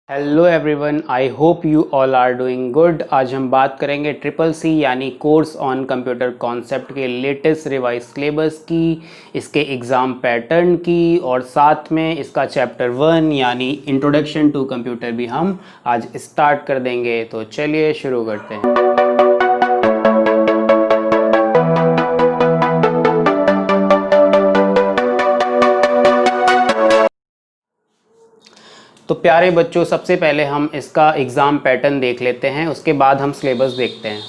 Hello everyone, I hope you all are doing good. आज हम बात करेंगे ट्रिपल सी यानी कोर्स ऑन कंप्यूटर कॉन्सेप्ट के लेटेस्ट रिवाइज सिलेबस की, इसके एग्ज़ाम पैटर्न की और साथ में इसका चैप्टर 1 यानी इंट्रोडक्शन टू कंप्यूटर भी हम आज स्टार्ट कर देंगे। तो चलिए शुरू करते हैं। तो प्यारे बच्चों, सबसे पहले हम इसका एग्ज़ाम पैटर्न देख लेते हैं, उसके बाद हम सिलेबस देखते हैं।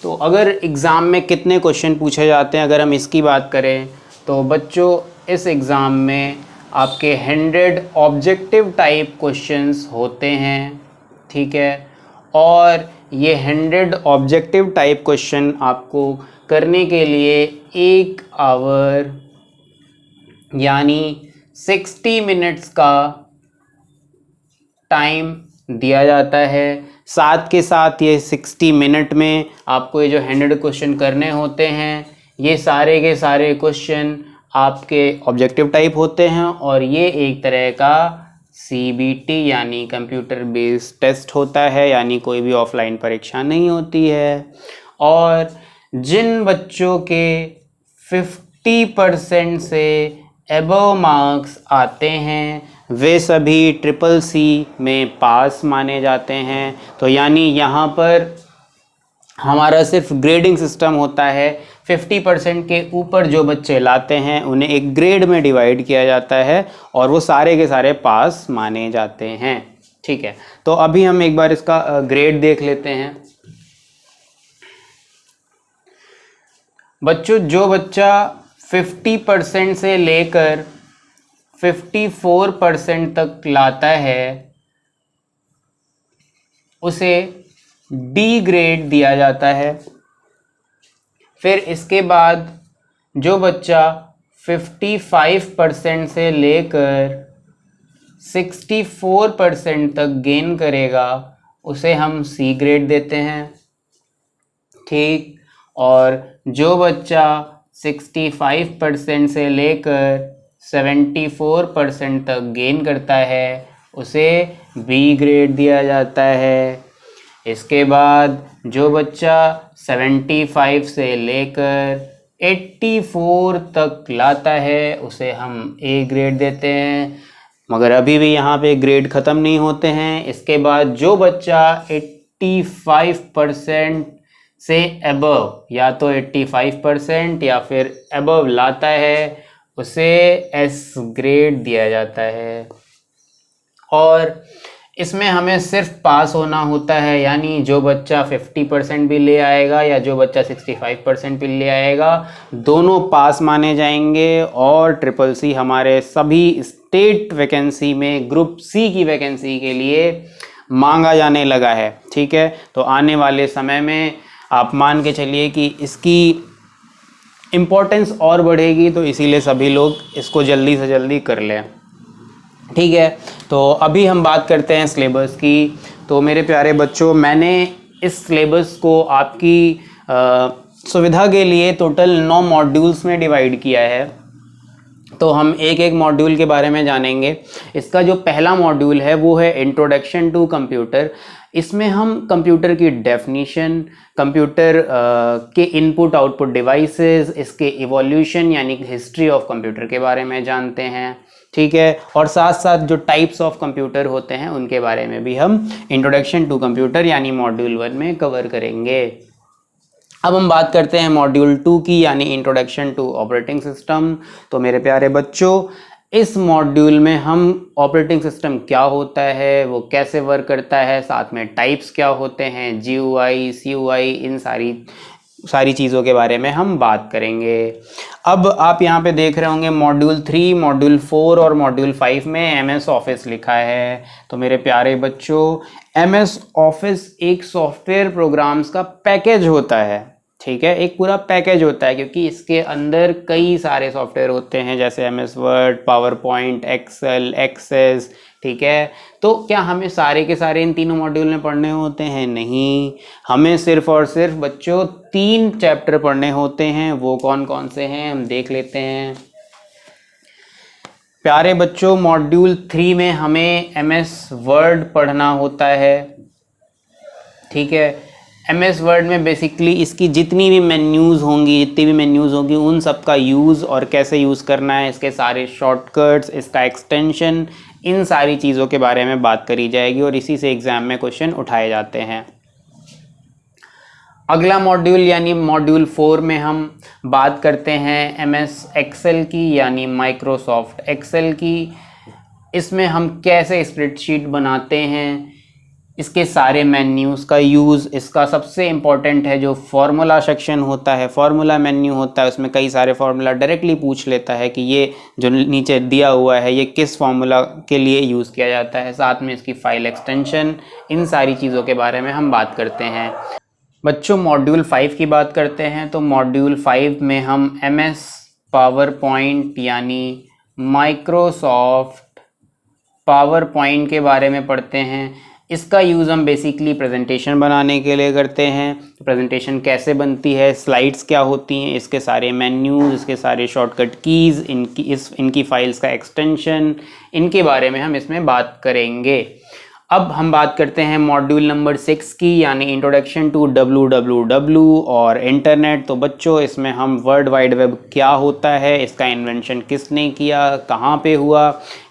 तो अगर एग्ज़ाम में कितने क्वेश्चन पूछे जाते हैं, अगर हम इसकी बात करें तो बच्चों इस एग्ज़ाम में आपके 100 ऑब्जेक्टिव टाइप क्वेश्चंस होते हैं, ठीक है। और ये 100 ऑब्जेक्टिव टाइप क्वेश्चन आपको करने के लिए 1 आवर यानी 60 मिनट्स का टाइम दिया जाता है। साथ के साथ ये 60 मिनट में आपको ये जो 100 क्वेश्चन करने होते हैं, ये सारे के सारे क्वेश्चन आपके ऑब्जेक्टिव टाइप होते हैं और ये एक तरह का CBT यानी कंप्यूटर बेस्ड टेस्ट होता है, यानी कोई भी ऑफलाइन परीक्षा नहीं होती है। और जिन बच्चों के 50% से एबव मार्क्स आते हैं वे सभी ट्रिपल सी में पास माने जाते हैं। तो यानी यहाँ पर हमारा सिर्फ ग्रेडिंग सिस्टम होता है। 50% के ऊपर जो बच्चे लाते हैं उन्हें एक ग्रेड में डिवाइड किया जाता है और वो सारे के सारे पास माने जाते हैं, ठीक है। तो अभी हम एक बार इसका ग्रेड देख लेते हैं। बच्चों, जो बच्चा 50% से लेकर 54% तक लाता है उसे डी ग्रेड दिया जाता है। फिर इसके बाद जो बच्चा 55% से लेकर 64% तक गेन करेगा उसे हम सी ग्रेड देते हैं, ठीक। और जो बच्चा 65% से लेकर 74% तक गेन करता है उसे बी ग्रेड दिया जाता है। इसके बाद जो बच्चा 75 से लेकर 84 तक लाता है उसे हम ए ग्रेड देते हैं। मगर अभी भी यहाँ पे ग्रेड ख़त्म नहीं होते हैं। इसके बाद जो बच्चा 85% से अबव, या तो 85% या फिर अबव लाता है उसे एस ग्रेड दिया जाता है। और इसमें हमें सिर्फ पास होना होता है, यानी जो बच्चा 50% भी ले आएगा या जो बच्चा 65% भी ले आएगा दोनों पास माने जाएंगे। और ट्रिपल सी हमारे सभी स्टेट वैकेंसी में ग्रुप सी की वैकेंसी के लिए मांगा जाने लगा है, ठीक है। तो आने वाले समय में आप मान के चलिए कि इसकी इम्पोर्टेंस और बढ़ेगी, तो इसीलिए सभी लोग इसको जल्दी से जल्दी कर लें, ठीक है। तो अभी हम बात करते हैं सिलेबस की। तो मेरे प्यारे बच्चों, मैंने इस सिलेबस को आपकी सुविधा के लिए टोटल 9 मॉड्यूल्स में डिवाइड किया है। तो हम एक एक मॉड्यूल के बारे में जानेंगे। इसका जो पहला मॉड्यूल है वो है इंट्रोडक्शन टू कंप्यूटर। इसमें हम कंप्यूटर की डेफिनीशन, कंप्यूटर के इनपुट आउटपुट डिवाइसेस, इसके इवोल्यूशन यानी हिस्ट्री ऑफ कंप्यूटर के बारे में जानते हैं, ठीक है। और साथ साथ जो टाइप्स ऑफ कंप्यूटर होते हैं उनके बारे में भी हम इंट्रोडक्शन टू कंप्यूटर यानी मॉड्यूल 1 में कवर करेंगे। अब हम बात करते हैं मॉड्यूल 2 की, यानी इंट्रोडक्शन टू ऑपरेटिंग सिस्टम। तो मेरे प्यारे बच्चों, इस मॉड्यूल में हम ऑपरेटिंग सिस्टम क्या होता है, वो कैसे वर्क करता है, साथ में टाइप्स क्या होते हैं, GUI, CUI, इन सारी चीज़ों के बारे में हम बात करेंगे। अब आप यहाँ पे देख रहे होंगे मॉड्यूल 3, मॉड्यूल 4 और मॉड्यूल 5 में MS ऑफिस लिखा है। तो मेरे प्यारे बच्चों, MS ऑफिस एक सॉफ्टवेयर प्रोग्राम्स का पैकेज होता है, ठीक है। एक पूरा पैकेज होता है क्योंकि इसके अंदर कई सारे सॉफ्टवेयर होते हैं, जैसे MS Word, PowerPoint, Excel, Access, ठीक है। तो क्या हमें सारे के सारे इन तीनों मॉड्यूल में पढ़ने होते हैं? नहीं, हमें सिर्फ और सिर्फ बच्चों 3 चैप्टर पढ़ने होते हैं। वो कौन कौन से हैं हम देख लेते हैं। प्यारे बच्चों, मॉड्यूल 3 में हमें MS वर्ड पढ़ना होता है। ठीक है, MS वर्ड में बेसिकली इसकी जितनी भी मेन्यूज़ होंगी उन सब का यूज़ और कैसे यूज़ करना है, इसके सारे शॉर्टकट्स, इसका एक्सटेंशन, इन सारी चीज़ों के बारे में बात करी जाएगी और इसी से एग्ज़ाम में क्वेश्चन उठाए जाते हैं। अगला मॉड्यूल यानी मॉड्यूल 4 में हम बात करते हैं MS एक्सेल की यानी माइक्रोसॉफ्ट एक्सेल की। इसमें हम कैसे स्प्रेडशीट बनाते हैं, इसके सारे मेन्यूज़ का यूज़, इसका सबसे इम्पॉर्टेंट है जो फार्मूला सेक्शन होता है, फार्मूला मेन्यू होता है, उसमें कई सारे फार्मूला डायरेक्टली पूछ लेता है कि ये जो नीचे दिया हुआ है ये किस फार्मूला के लिए यूज़ किया जाता है, साथ में इसकी फाइल एक्सटेंशन, इन सारी चीज़ों के बारे में हम बात करते हैं। बच्चों, मॉड्यूल 5 की बात करते हैं तो मॉड्यूल 5 में हम MS पावर पॉइंट यानी माइक्रोसॉफ्ट पावर पॉइंट के बारे में पढ़ते हैं। इसका यूज़ हम बेसिकली प्रेजेंटेशन बनाने के लिए करते हैं। तो प्रेजेंटेशन कैसे बनती है, स्लाइड्स क्या होती हैं, इसके सारे मेन्यूज़, इसके सारे शॉर्टकट कीज़, इनकी फाइल्स का एक्सटेंशन, इनके बारे में हम इसमें बात करेंगे। अब हम बात करते हैं मॉड्यूल नंबर 6 की यानी इंट्रोडक्शन टू WWW और इंटरनेट। तो बच्चों, इसमें हम वर्ल्ड वाइड वेब क्या होता है, इसका इन्वेंशन किसने किया, कहाँ पे हुआ,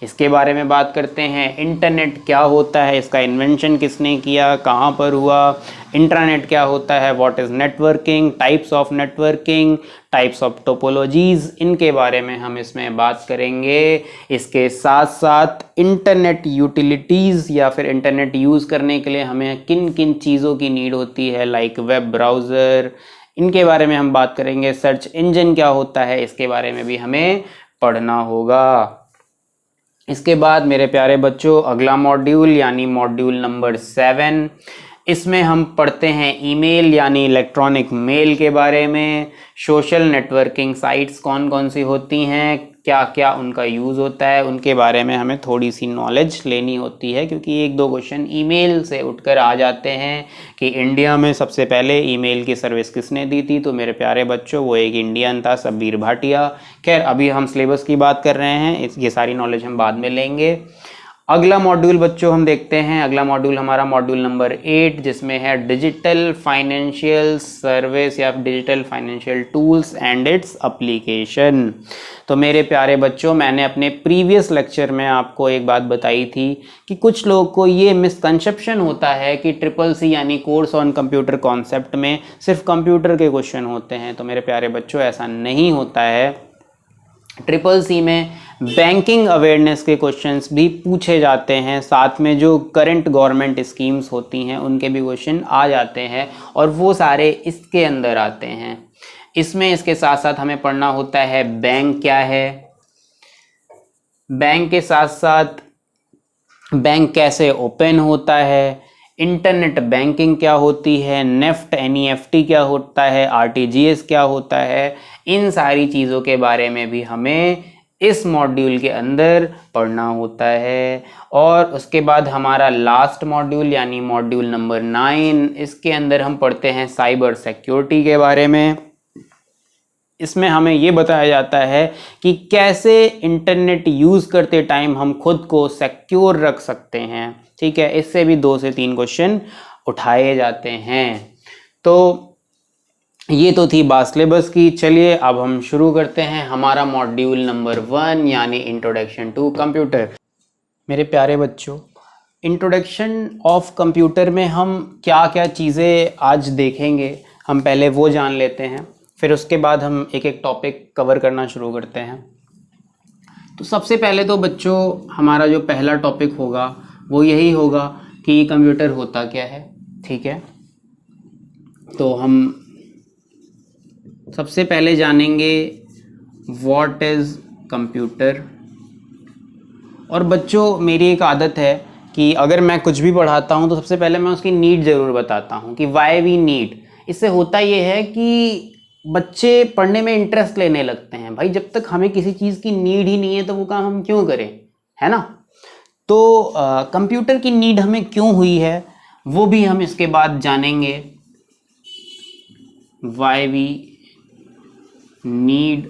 इसके बारे में बात करते हैं। इंटरनेट क्या होता है, इसका इन्वेंशन किसने किया, कहाँ पर हुआ। इंट्रानेट क्या होता है, what is networking, types of networking, types of topologies, इनके बारे में हम इसमें बात करेंगे। इसके साथ साथ इंटरनेट यूटिलिटीज़ या फिर इंटरनेट यूज़ करने के लिए हमें किन किन चीज़ों की नीड होती है, लाइक वेब ब्राउज़र, इनके बारे में हम बात करेंगे। सर्च इंजन क्या होता है, इसके बारे में भी हमें पढ़ना होगा। इसके बाद मेरे प्यारे बच्चों, अगला मॉड्यूल यानी मॉड्यूल नंबर 7, इसमें हम पढ़ते हैं ईमेल यानी इलेक्ट्रॉनिक मेल के बारे में। सोशल नेटवर्किंग साइट्स कौन कौन सी होती हैं, क्या क्या उनका यूज़ होता है, उनके बारे में हमें थोड़ी सी नॉलेज लेनी होती है, क्योंकि एक दो क्वेश्चन ईमेल से उठकर आ जाते हैं कि इंडिया में सबसे पहले ईमेल की सर्विस किसने दी थी। तो मेरे प्यारे बच्चों, वो एक इंडियन था, शब्बीर भाटिया। खैर, अभी हम सिलेबस की बात कर रहे हैं, ये सारी नॉलेज हम बाद में लेंगे। अगला मॉड्यूल बच्चों हम देखते हैं, अगला मॉड्यूल हमारा मॉड्यूल नंबर 8, जिसमें है डिजिटल फाइनेंशियल सर्विस या digital financial tools and its application. तो मेरे प्यारे बच्चों, मैंने अपने प्रीवियस लेक्चर में आपको एक बात बताई थी कि कुछ लोगों को ये मिसकंसेप्शन होता है कि CCC यानी कोर्स ऑन कंप्यूटर कॉन्सेप्ट में सिर्फ कंप्यूटर के क्वेश्चन होते हैं। तो मेरे प्यारे बच्चों, ऐसा नहीं होता है। CCC में बैंकिंग अवेयरनेस के क्वेश्चंस भी पूछे जाते हैं, साथ में जो करंट गवर्नमेंट स्कीम्स होती हैं उनके भी क्वेश्चन आ जाते हैं, और वो सारे इसके अंदर आते हैं। इसमें इसके साथ साथ हमें पढ़ना होता है बैंक क्या है, बैंक के साथ साथ बैंक कैसे ओपन होता है, इंटरनेट बैंकिंग क्या होती है, नेफ्ट NEFT क्या होता है, RTGS क्या होता है, इन सारी चीज़ों के बारे में भी हमें इस मॉड्यूल के अंदर पढ़ना होता है। और उसके बाद हमारा लास्ट मॉड्यूल यानी मॉड्यूल नंबर 9, इसके अंदर हम पढ़ते हैं साइबर सिक्योरिटी के बारे में। इसमें हमें ये बताया जाता है कि कैसे इंटरनेट यूज़ करते टाइम हम खुद को सिक्योर रख सकते हैं। ठीक है, इससे भी 2 से 3 क्वेश्चन उठाए जाते हैं। तो ये तो थी बात सिलेबस की। चलिए अब हम शुरू करते हैं हमारा मॉड्यूल नंबर 1 यानी इंट्रोडक्शन टू कंप्यूटर। मेरे प्यारे बच्चों, इंट्रोडक्शन ऑफ कंप्यूटर में हम क्या क्या चीज़ें आज देखेंगे, हम पहले वो जान लेते हैं, फिर उसके बाद हम एक एक टॉपिक कवर करना शुरू करते हैं। तो सबसे पहले तो बच्चों, हमारा जो पहला टॉपिक होगा वो यही होगा कि कंप्यूटर होता क्या है। ठीक है, तो हम सबसे पहले जानेंगे व्हाट इज़ कंप्यूटर। और बच्चों, मेरी एक आदत है कि अगर मैं कुछ भी पढ़ाता हूँ तो सबसे पहले मैं उसकी नीड ज़रूर बताता हूँ कि वाई वी नीड। इससे होता ये है कि बच्चे पढ़ने में इंटरेस्ट लेने लगते हैं। भाई, जब तक हमें किसी चीज़ की नीड ही नहीं है तो वो काम हम क्यों करें, है ना। तो कंप्यूटर की नीड हमें क्यों हुई है वो भी हम इसके बाद जानेंगे। Why we need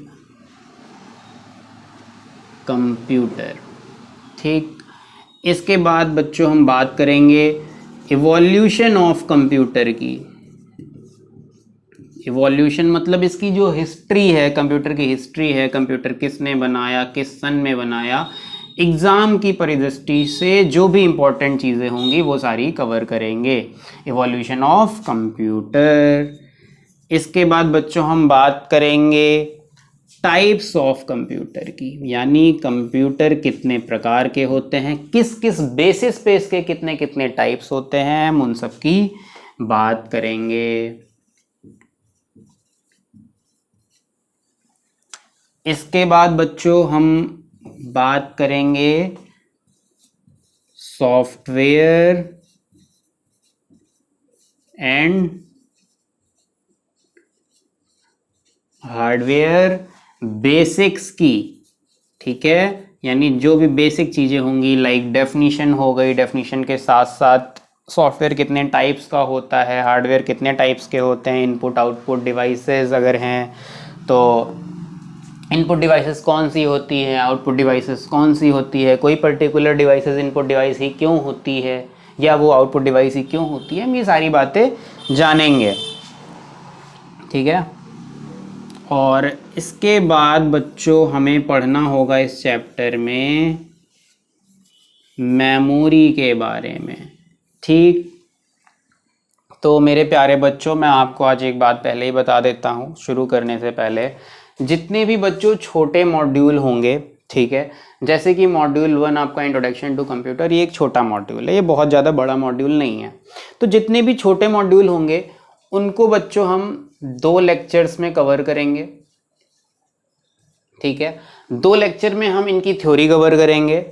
computer. ठीक, इसके बाद बच्चों हम बात करेंगे इवोल्यूशन ऑफ कंप्यूटर की। इवोल्यूशन मतलब इसकी जो हिस्ट्री है, कंप्यूटर की हिस्ट्री है, कंप्यूटर किसने बनाया, किस सन में बनाया, एग्ज़ाम की परिदृष्टि से जो भी इम्पोर्टेंट चीज़ें होंगी वो सारी कवर करेंगे। Evolution of computer. इसके बाद बच्चों हम बात करेंगे टाइप्स ऑफ कंप्यूटर की, यानी कंप्यूटर कितने प्रकार के होते हैं, किस किस बेसिस पे इसके कितने कितने टाइप्स होते हैं, हम उन सब की बात करेंगे। इसके बाद बच्चों हम बात करेंगे सॉफ्टवेयर एंड हार्डवेयर बेसिक्स की। ठीक है, यानी जो भी बेसिक चीज़ें होंगी, लाइक डेफिनीशन हो गई, डेफिनीशन के साथ साथ सॉफ्टवेयर कितने टाइप्स का होता है, हार्डवेयर कितने टाइप्स के होते हैं, इनपुट आउटपुट डिवाइसेस अगर हैं तो इनपुट डिवाइसेस कौन सी होती हैं, आउटपुट डिवाइसेस कौन सी होती है, कोई पर्टिकुलर डिवाइसेस इनपुट डिवाइस ही क्यों होती है या वो आउटपुट डिवाइस ही क्यों होती है, हम ये सारी बातें जानेंगे। ठीक है, और इसके बाद बच्चों हमें पढ़ना होगा इस चैप्टर में मेमोरी के बारे में। ठीक, तो मेरे प्यारे बच्चों, मैं आपको आज एक बात पहले ही बता देता हूँ शुरू करने से पहले, जितने भी बच्चों छोटे मॉड्यूल होंगे, ठीक है, जैसे कि मॉड्यूल 1 आपका इंट्रोडक्शन टू कंप्यूटर, ये एक छोटा मॉड्यूल है, ये बहुत ज़्यादा बड़ा मॉड्यूल नहीं है। तो जितने भी छोटे मॉड्यूल होंगे उनको बच्चों हम 2 लेक्चर्स में कवर करेंगे। ठीक है, 2 लेक्चर में हम इनकी थ्योरी कवर करेंगे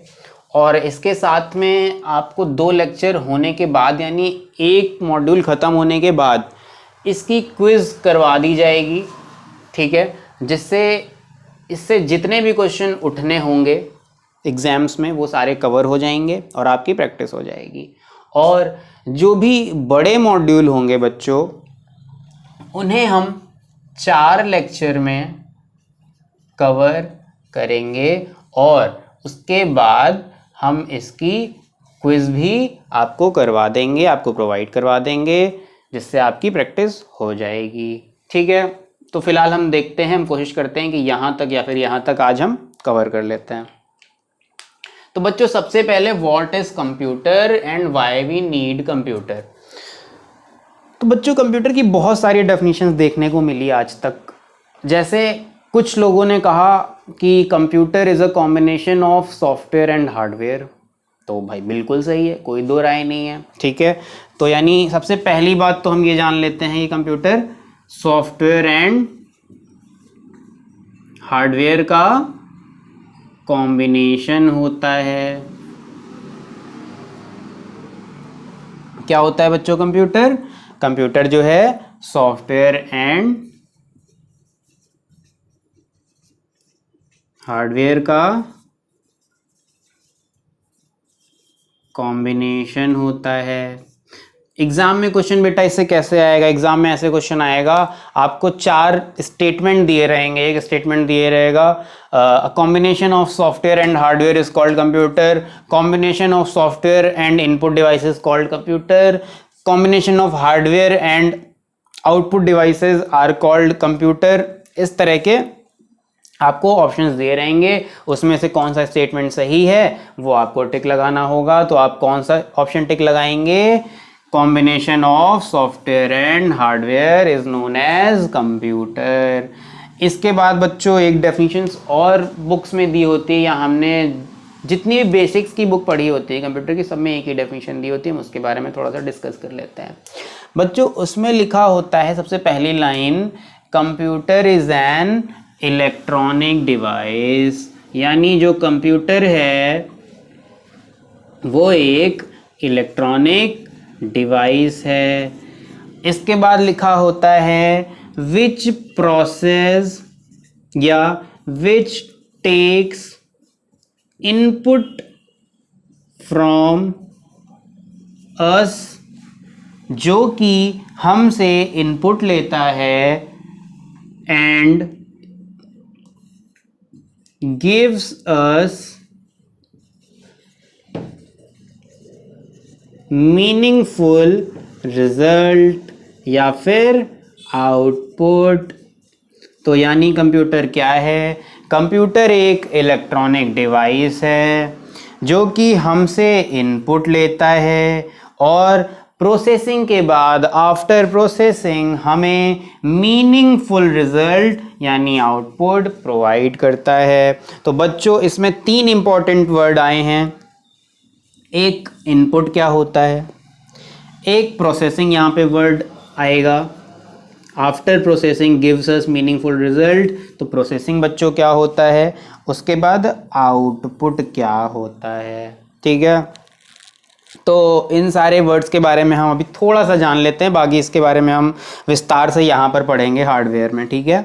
और इसके साथ में आपको 2 लेक्चर होने के बाद, यानी एक मॉड्यूल ख़त्म होने के बाद इसकी क्विज़ करवा दी जाएगी। ठीक है, जिससे इससे जितने भी क्वेश्चन उठने होंगे एग्ज़ाम्स में वो सारे कवर हो जाएंगे और आपकी प्रैक्टिस हो जाएगी। और जो भी बड़े मॉड्यूल होंगे बच्चों, उन्हें हम 4 लेक्चर में कवर करेंगे और उसके बाद हम इसकी क्विज़ भी आपको करवा देंगे, आपको प्रोवाइड करवा देंगे, जिससे आपकी प्रैक्टिस हो जाएगी। ठीक है, तो फिलहाल हम देखते हैं, हम कोशिश करते हैं कि यहाँ तक या फिर यहाँ तक आज हम कवर कर लेते हैं। तो बच्चों सबसे पहले what is computer and why we need computer. तो बच्चों कंप्यूटर की बहुत सारी डेफिनेशंस देखने को मिली आज तक। जैसे कुछ लोगों ने कहा कि computer is a combination of software and hardware, तो भाई बिल्कुल सही है, कोई दो राय नहीं है। ठीक है, तो यानी सबसे पहली बात तो हम ये जान लेते हैं कि कंप्यूटर सॉफ्टवेयर एंड हार्डवेयर का कॉम्बिनेशन होता है। क्या होता है बच्चों कंप्यूटर? कंप्यूटर जो है सॉफ्टवेयर एंड हार्डवेयर का कॉम्बिनेशन होता है। एग्जाम में क्वेश्चन बेटा इससे कैसे आएगा? एग्जाम में ऐसे क्वेश्चन आएगा, आपको 4 स्टेटमेंट दिए रहेंगे। एक स्टेटमेंट दिए रहेगा combination of software and hardware is called computer, combination of software and input devices called computer, combination of hardware and output devices are called computer. इस तरह के आपको ऑप्शंस दिए रहेंगे, उसमें से कौन सा स्टेटमेंट सही है वो आपको टिक लगाना होगा। तो आप कौन सा ऑप्शन टिक लगाएंगे? Combination of software and hardware is known as computer. इसके बाद बच्चों एक डेफिनेशंस और बुक्स में दी होती है, या हमने जितनी भी बेसिक्स की बुक पढ़ी होती है कंप्यूटर की, सब में एक ही डेफिनेशन दी होती है। हम उसके बारे में थोड़ा सा डिस्कस कर लेते हैं। बच्चों उसमें लिखा होता है सबसे पहली line, computer is an electronic device, यानी जो कंप्यूटर है वो एक इलेक्ट्रॉनिक डिवाइस है। इसके बाद लिखा होता है विच प्रोसेस या which takes input from us, जो कि हमसे इनपुट लेता है, and gives us meaningful result या फिर आउटपुट। तो यानी कंप्यूटर क्या है? कंप्यूटर एक इलेक्ट्रॉनिक डिवाइस है जो कि हमसे इनपुट लेता है और प्रोसेसिंग के बाद आफ्टर प्रोसेसिंग हमें मीनिंगफुल रिजल्ट यानी आउटपुट प्रोवाइड करता है। तो बच्चों इसमें 3 इंपॉर्टेंट वर्ड आए हैं। एक इनपुट क्या होता है, एक प्रोसेसिंग यहाँ पे वर्ड आएगा, after processing gives us meaningful result, तो प्रोसेसिंग बच्चों क्या होता है, उसके बाद आउटपुट क्या होता है। ठीक है, तो इन सारे वर्ड्स के बारे में हम अभी थोड़ा सा जान लेते हैं, बाकी इसके बारे में हम विस्तार से यहाँ पर पढ़ेंगे हार्डवेयर में। ठीक है,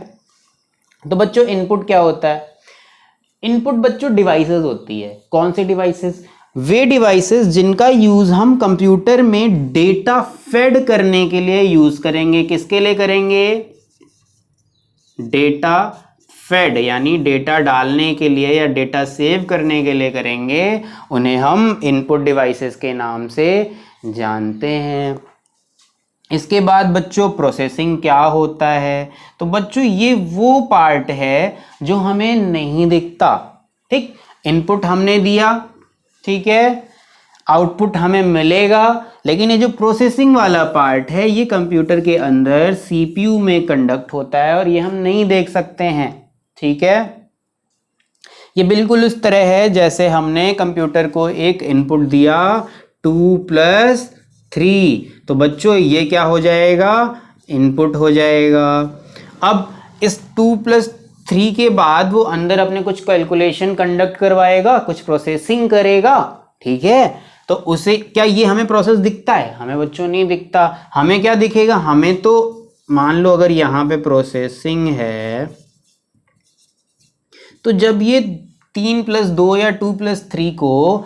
तो बच्चों इनपुट क्या होता है? इनपुट बच्चों डिवाइसेस होती है। कौन सी डिवाइसेस? वे डिवाइसेस जिनका यूज हम कंप्यूटर में डेटा फेड करने के लिए यूज करेंगे। किसके लिए करेंगे? डेटा फेड यानी डेटा डालने के लिए या डेटा सेव करने के लिए करेंगे, उन्हें हम इनपुट डिवाइसेस के नाम से जानते हैं। इसके बाद बच्चों प्रोसेसिंग क्या होता है? तो बच्चों ये वो पार्ट है जो हमें नहीं दिखता। ठीक, इनपुट हमने दिया, ठीक है, आउटपुट हमें मिलेगा, लेकिन ये जो प्रोसेसिंग वाला पार्ट है ये कंप्यूटर के अंदर सीपीयू में कंडक्ट होता है और ये हम नहीं देख सकते हैं। ठीक है, ये बिल्कुल उस तरह है जैसे हमने कंप्यूटर को एक इनपुट दिया 2 + 3, तो बच्चों ये क्या हो जाएगा? इनपुट हो जाएगा। अब इस 2 + 3 के बाद वो अंदर अपने कुछ कैलकुलेशन कंडक्ट करवाएगा, कुछ प्रोसेसिंग करेगा। ठीक है, तो उसे क्या ये हमें प्रोसेस दिखता है? हमें बच्चों नहीं दिखता। हमें क्या दिखेगा? हमें तो मान लो अगर यहाँ पे प्रोसेसिंग है तो जब ये 3 + 2 या 2 + 3 को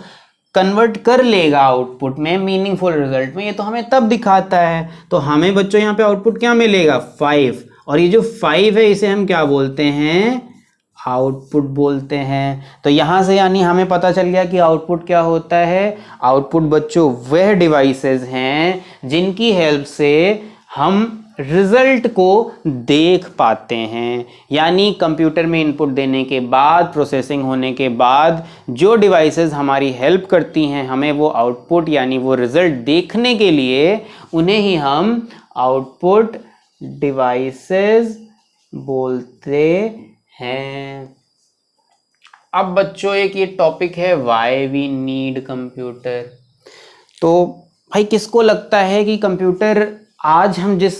कन्वर्ट कर लेगा आउटपुट में, मीनिंगफुल रिजल्ट में, ये तो हमें तब दिखाता है। तो हमें बच्चों यहाँ पे आउटपुट क्या मिलेगा? 5। और ये जो 5 है इसे हम क्या बोलते हैं? आउटपुट बोलते हैं। तो यहाँ से यानी हमें पता चल गया कि आउटपुट क्या होता है। आउटपुट बच्चों वह डिवाइसेस हैं जिनकी हेल्प से हम रिजल्ट को देख पाते हैं। यानी कंप्यूटर में इनपुट देने के बाद, प्रोसेसिंग होने के बाद जो डिवाइसेस हमारी हेल्प करती हैं हमें वो आउटपुट यानी वो रिजल्ट देखने के लिए, उन्हें ही हम आउटपुट डिवाइसेस बोलते हैं। अब बच्चों एक ये टॉपिक है व्हाई वी नीड कंप्यूटर। तो भाई किसको लगता है कि कंप्यूटर आज हम जिस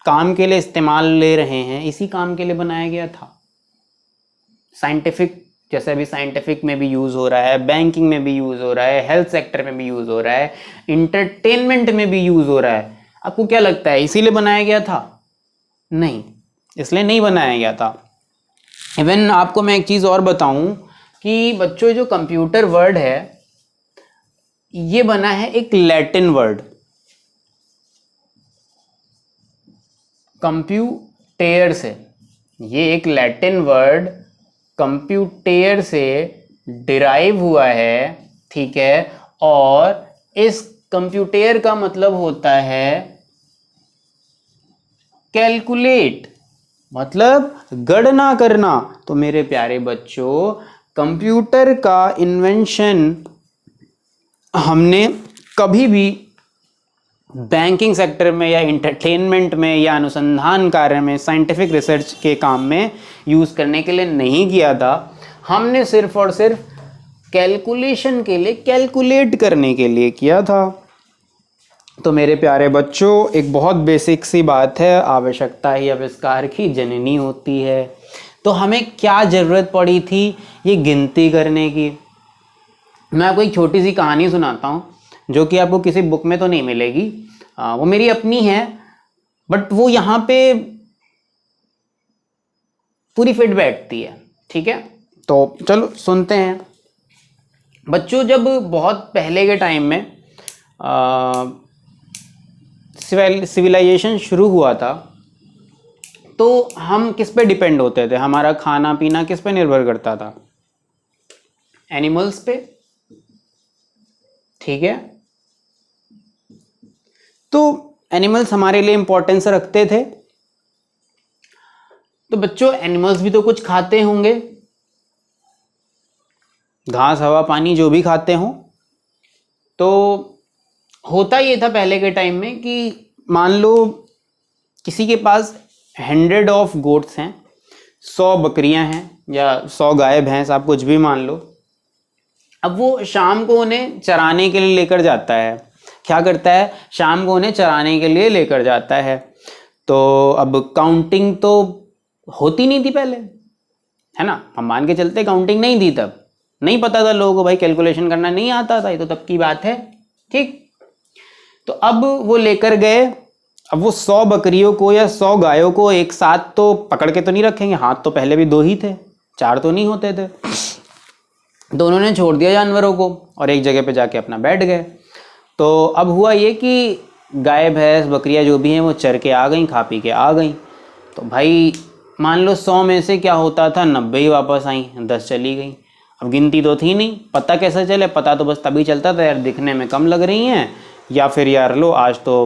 काम के लिए इस्तेमाल ले रहे हैं इसी काम के लिए बनाया गया था? साइंटिफिक, जैसे अभी साइंटिफिक में भी यूज़ हो रहा है, बैंकिंग में भी यूज़ हो रहा है, हेल्थ सेक्टर में भी यूज़ हो रहा है, इंटरटेनमेंट में भी यूज़ हो रहा है। आपको क्या लगता है इसीलिए बनाया गया था? नहीं, इसलिए नहीं बनाया गया था। इवन आपको मैं एक चीज़ और बताऊं कि बच्चों जो कंप्यूटर वर्ड है ये बना है एक लैटिन वर्ड, कंप्यूटेयर से। ये एक लैटिन वर्ड कंप्यूटेयर से डिराइव हुआ है। ठीक है, और इस कंप्यूटेयर का मतलब होता है कैलकुलेट, मतलब गणना करना। तो मेरे प्यारे बच्चों कंप्यूटर का इन्वेंशन हमने कभी भी बैंकिंग सेक्टर में या इंटरटेनमेंट में या अनुसंधान कार्य में, साइंटिफिक रिसर्च के काम में यूज़ करने के लिए नहीं किया था। हमने सिर्फ और सिर्फ कैलकुलेशन के लिए, कैलकुलेट करने के लिए किया था। तो मेरे प्यारे बच्चों एक बहुत बेसिक सी बात है, आवश्यकता ही आविष्कार की जननी होती है। तो हमें क्या ज़रूरत पड़ी थी ये गिनती करने की? मैं आपको एक छोटी सी कहानी सुनाता हूँ जो कि आपको किसी बुक में तो नहीं मिलेगी, वो मेरी अपनी है, बट वो यहाँ पे पूरी फिट बैठती है। ठीक है, तो चलो सुनते हैं। बच्चों जब बहुत पहले के टाइम में सिविलाइजेशन शुरू हुआ था तो हम किस पे डिपेंड होते थे? हमारा खाना पीना किस पे निर्भर करता था? एनिमल्स पे, ठीक है। तो एनिमल्स हमारे लिए इंपॉर्टेंस रखते थे। तो बच्चों एनिमल्स भी तो कुछ खाते होंगे, घास हवा पानी जो भी खाते हो। तो होता ये था पहले के टाइम में कि मान लो किसी के पास 100 ऑफ गोट्स हैं, 100 बकरियां हैं या 100 गाय भैंस, आप कुछ भी मान लो। अब वो शाम को उन्हें चराने के लिए लेकर जाता है। क्या करता है? शाम को उन्हें चराने के लिए लेकर जाता है। तो अब काउंटिंग तो होती नहीं थी पहले, है ना। हम मान के चलते काउंटिंग नहीं थी तब, नहीं पता था लोगों को, भाई कैलकुलेशन करना नहीं आता था, ये तो तब की बात है, ठीक। तो अब वो लेकर गए। अब वो 100 बकरियों को या 100 गायों को एक साथ तो पकड़ के तो नहीं रखेंगे, हाथ तो पहले भी 2 ही थे, 4 तो नहीं होते थे। दोनों ने छोड़ दिया जानवरों को और एक जगह पे जाके अपना बैठ गए। तो अब हुआ ये कि गाय भैंस बकरियां जो भी हैं वो चर के आ गई, खा पी के आ गई। तो भाई मान लो 100 में से क्या होता था, 90 ही वापस आई, 10 चली गई। अब गिनती तो थी नहीं, पता कैसे चले? पता तो बस तभी चलता था यार दिखने में कम लग रही हैं, या फिर यार लो आज तो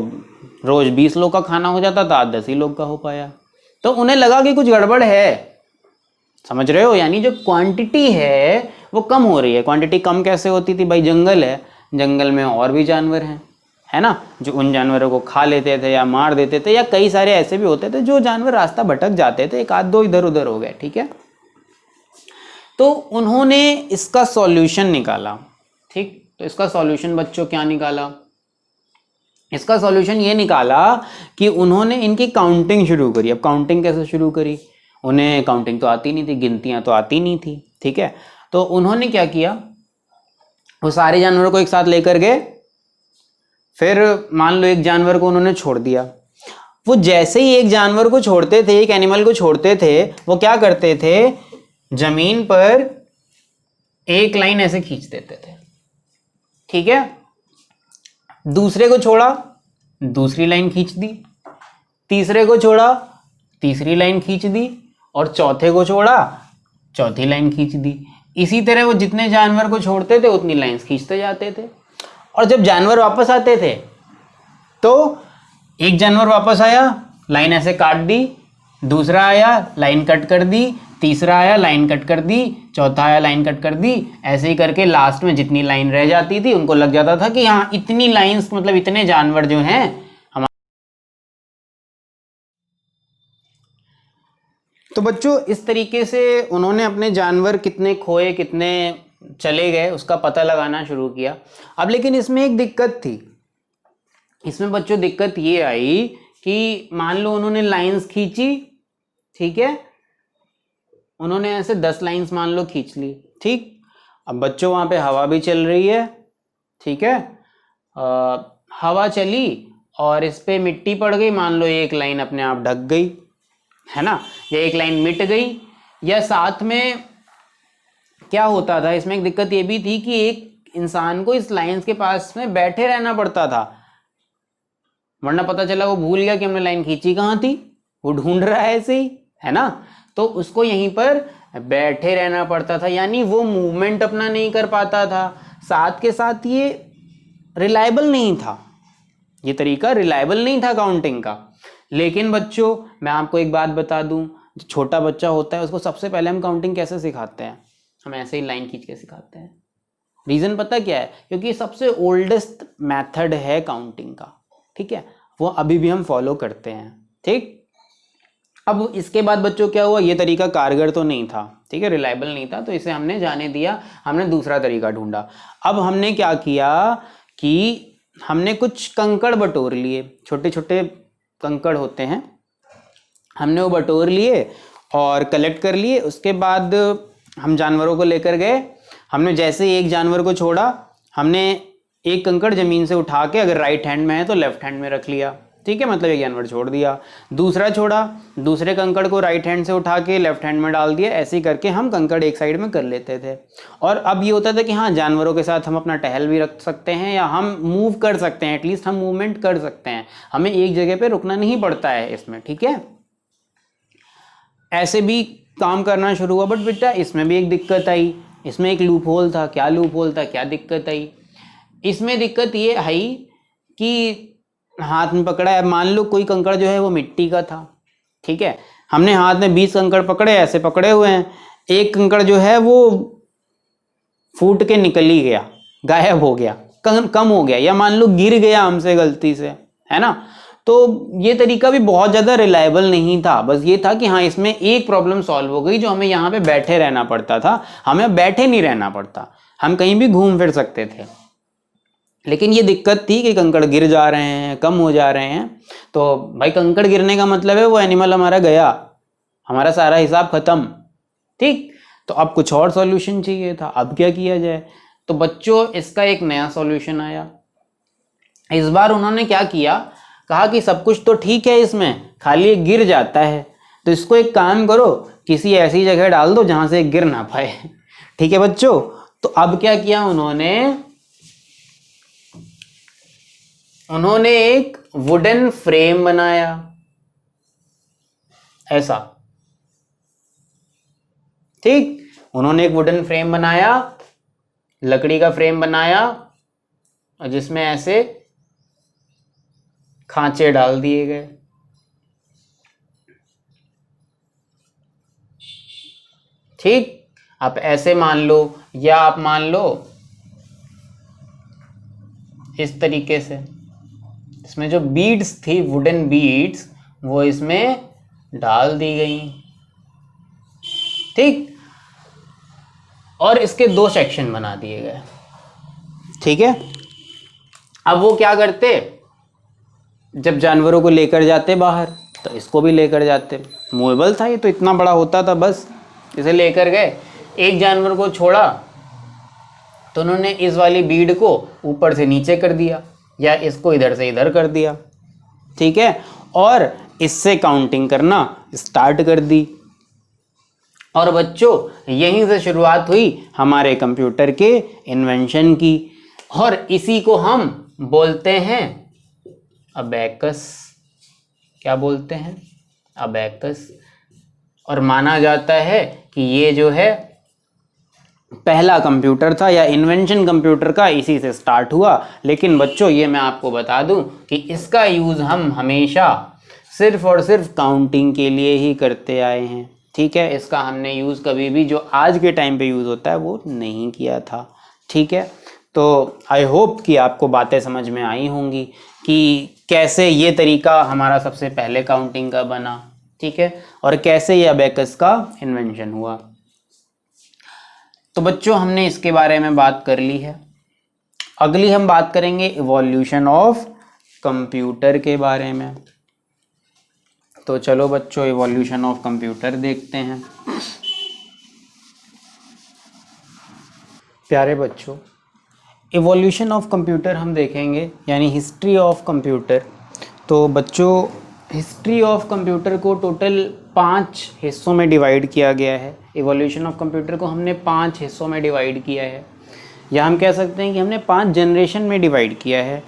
रोज 20 लोग का खाना हो जाता था, आज 10 ही लोग का हो पाया। तो उन्हें लगा कि कुछ गड़बड़ है, समझ रहे हो? यानी जो क्वांटिटी है वो कम हो रही है। क्वांटिटी कम कैसे होती थी भाई? जंगल है, जंगल में और भी जानवर हैं, है ना, जो उन जानवरों को खा लेते थे या मार देते थे, या कई सारे ऐसे भी होते थे जो जानवर रास्ता भटक जाते थे, एक आध दो इधर उधर हो गए, ठीक है। तो उन्होंने इसका सॉल्यूशन निकाला, ठीक। तो इसका सॉल्यूशन बच्चों क्या निकाला? इसका सॉल्यूशन ये निकाला कि उन्होंने इनकी काउंटिंग शुरू करी। अब काउंटिंग कैसे शुरू करी? उन्हें काउंटिंग तो आती नहीं थी, गिनतियां तो आती नहीं थी, ठीक है। तो उन्होंने क्या किया, वो सारे जानवरों को एक साथ लेकर गए। फिर मान लो एक जानवर को उन्होंने छोड़ दिया। वो जैसे ही एक जानवर को छोड़ते थे, एक एनिमल को छोड़ते थे, वो क्या करते थे, जमीन पर एक लाइन ऐसे खींच देते थे, ठीक है। दूसरे को छोड़ा, दूसरी लाइन खींच दी, तीसरे को छोड़ा, तीसरी लाइन खींच दी, और चौथे को छोड़ा, चौथी लाइन खींच दी। इसी तरह वो जितने जानवर को छोड़ते थे उतनी लाइंस खींचते जाते थे। और जब जानवर वापस आते थे तो एक जानवर वापस आया, लाइन ऐसे काट दी, दूसरा आया, लाइन कट कर दी, तीसरा आया, लाइन कट कर दी, चौथा आया, लाइन कट कर दी। ऐसे ही करके लास्ट में जितनी लाइन रह जाती थी उनको लग जाता था कि हाँ इतनी लाइंस, मतलब इतने जानवर जो हैं हमारे। तो बच्चों इस तरीके से उन्होंने अपने जानवर कितने खोए कितने चले गए उसका पता लगाना शुरू किया। अब लेकिन इसमें एक दिक्कत थी। इसमें बच्चों दिक्कत ये आई कि मान लो उन्होंने लाइंस खींची, ठीक है, उन्होंने ऐसे 10 लाइंस मान लो खींच ली, ठीक। अब बच्चों वहां पे हवा भी चल रही है, ठीक है। हवा चली और इस पे मिट्टी पड़ गई, मान लो एक लाइन अपने आप ढक गई, है ना, या एक लाइन मिट गई। या साथ में क्या होता था, इसमें एक दिक्कत ये भी थी कि एक इंसान को इस लाइंस के पास में बैठे रहना पड़ता था, वरना पता चला वो भूल गया कि हमने लाइन खींची कहाँ थी, वो ढूंढ रहा है ऐसे ही, है ना। तो उसको यहीं पर बैठे रहना पड़ता था, यानी वो मूवमेंट अपना नहीं कर पाता था। साथ के साथ ये रिलायबल नहीं था, ये तरीका रिलायबल नहीं था काउंटिंग का। लेकिन बच्चों मैं आपको एक बात बता दूं, जो छोटा बच्चा होता है उसको सबसे पहले हम काउंटिंग कैसे सिखाते हैं? हम ऐसे ही लाइन खींच के सिखाते हैं। रीज़न पता क्या है? क्योंकि सबसे ओल्डेस्ट मेथड है काउंटिंग का, ठीक है, वो अभी भी हम फॉलो करते हैं, ठीक। अब इसके बाद बच्चों क्या हुआ, ये तरीका कारगर तो नहीं था, ठीक है, रिलायबल नहीं था, तो इसे हमने जाने दिया, हमने दूसरा तरीका ढूंढा। अब हमने क्या किया कि हमने कुछ कंकड़ बटोर लिए, छोटे छोटे कंकड़ होते हैं, हमने वो बटोर लिए और कलेक्ट कर लिए। उसके बाद हम जानवरों को लेकर गए। हमने जैसे ही एक जानवर को छोड़ा, हमने एक कंकड़ जमीन से उठा के, अगर राइट हैंड में है तो लेफ्ट हैंड में रख लिया, ठीक है, मतलब एक जानवर छोड़ दिया। दूसरा छोड़ा, दूसरे कंकड़ को राइट हैंड से उठा के लेफ्ट हैंड में डाल दिया। ऐसे ही करके हम कंकड़ एक साइड में कर लेते थे। और अब ये होता था कि हाँ जानवरों के साथ हम अपना टहल भी रख सकते हैं या हम मूव कर सकते हैं, एटलीस्ट हम मूवमेंट कर सकते हैं, हमें एक जगह पे रुकना नहीं पड़ता है इसमें, ठीक है। ऐसे भी काम करना शुरू हुआ। बट बेटा इसमें भी एक दिक्कत आई। इसमें एक लूप होल था। क्या लूप होल था, क्या दिक्कत आई? इसमें दिक्कत ये आई कि हाथ में पकड़ा है, मान लो कोई कंकड़ जो है वो मिट्टी का था, ठीक है, हमने हाथ में 20 कंकड़ पकड़े, ऐसे पकड़े हुए हैं, एक कंकड़ जो है वो फूट के निकल ही गया, गायब हो गया, कम हो गया, या मान लो गिर गया हमसे गलती से, है ना। तो ये तरीका भी बहुत ज़्यादा रिलायबल नहीं था। बस ये था कि हाँ इसमें एक प्रॉब्लम सॉल्व हो गई, जो हमें यहाँ पे बैठे रहना पड़ता था, हमें बैठे नहीं रहना पड़ता, हम कहीं भी घूम फिर सकते थे। लेकिन ये दिक्कत थी कि कंकड़ गिर जा रहे हैं, कम हो जा रहे हैं। तो भाई कंकड़ गिरने का मतलब है वो एनिमल हमारा गया, हमारा सारा हिसाब खत्म, ठीक। तो अब कुछ और सॉल्यूशन चाहिए था, अब क्या किया जाए? तो बच्चों इसका एक नया सॉल्यूशन आया। इस बार उन्होंने क्या किया, कहा कि सब कुछ तो ठीक है इसमें, खाली गिर जाता है, तो इसको एक काम करो, किसी ऐसी जगह डाल दो जहां से गिर ना पाए। ठीक है बच्चों, तो अब क्या किया उन्होंने एक वुडन फ्रेम बनाया, ऐसा, ठीक। उन्होंने एक वुडन फ्रेम बनाया, लकड़ी का फ्रेम बनाया, और जिसमें ऐसे खांचे डाल दिए गए, ठीक। आप ऐसे मान लो, या आप मान लो इस तरीके से, इसमें जो बीड्स थी, वुडन बीड्स, वो इसमें डाल दी गई, ठीक। और इसके 2 सेक्शन बना दिए गए, ठीक है। अब वो क्या करते, जब जानवरों को लेकर जाते बाहर, तो इसको भी लेकर जाते, मूवेबल था ये, तो इतना बड़ा होता था, बस इसे लेकर गए। एक जानवर को छोड़ा तो उन्होंने इस वाली बीड को ऊपर से नीचे कर दिया, या इसको इधर से इधर कर दिया, ठीक है, और इससे काउंटिंग करना स्टार्ट कर दी। और बच्चों यहीं से शुरुआत हुई हमारे कंप्यूटर के इन्वेंशन की, और इसी को हम बोलते हैं अबेकस। क्या बोलते हैं? अबेकस। और माना जाता है कि ये जो है पहला कंप्यूटर था, या इन्वेंशन कंप्यूटर का इसी से स्टार्ट हुआ। लेकिन बच्चों ये मैं आपको बता दूं कि इसका यूज़ हम हमेशा सिर्फ और सिर्फ काउंटिंग के लिए ही करते आए हैं, ठीक है। इसका हमने यूज़ कभी भी जो आज के टाइम पे यूज़ होता है वो नहीं किया था, ठीक है। तो आई होप कि आपको बातें समझ में आई होंगी कि कैसे ये तरीका हमारा सबसे पहले काउंटिंग का बना, ठीक है, और कैसे ये अबेकस का इन्वेंशन हुआ। तो बच्चों हमने इसके बारे में बात कर ली है। अगली हम बात करेंगे इवोल्यूशन ऑफ कंप्यूटर के बारे में। तो चलो बच्चों इवोल्यूशन ऑफ कंप्यूटर देखते हैं। प्यारे बच्चों, इवोल्यूशन ऑफ कंप्यूटर हम देखेंगे, यानी हिस्ट्री ऑफ कंप्यूटर। तो बच्चों हिस्ट्री ऑफ कंप्यूटर को टोटल 5 हिस्सों में डिवाइड किया गया है। इवोल्यूशन ऑफ कंप्यूटर को हमने 5 हिस्सों में डिवाइड किया है, या हम कह सकते हैं कि हमने 5 जनरेशन में डिवाइड किया है।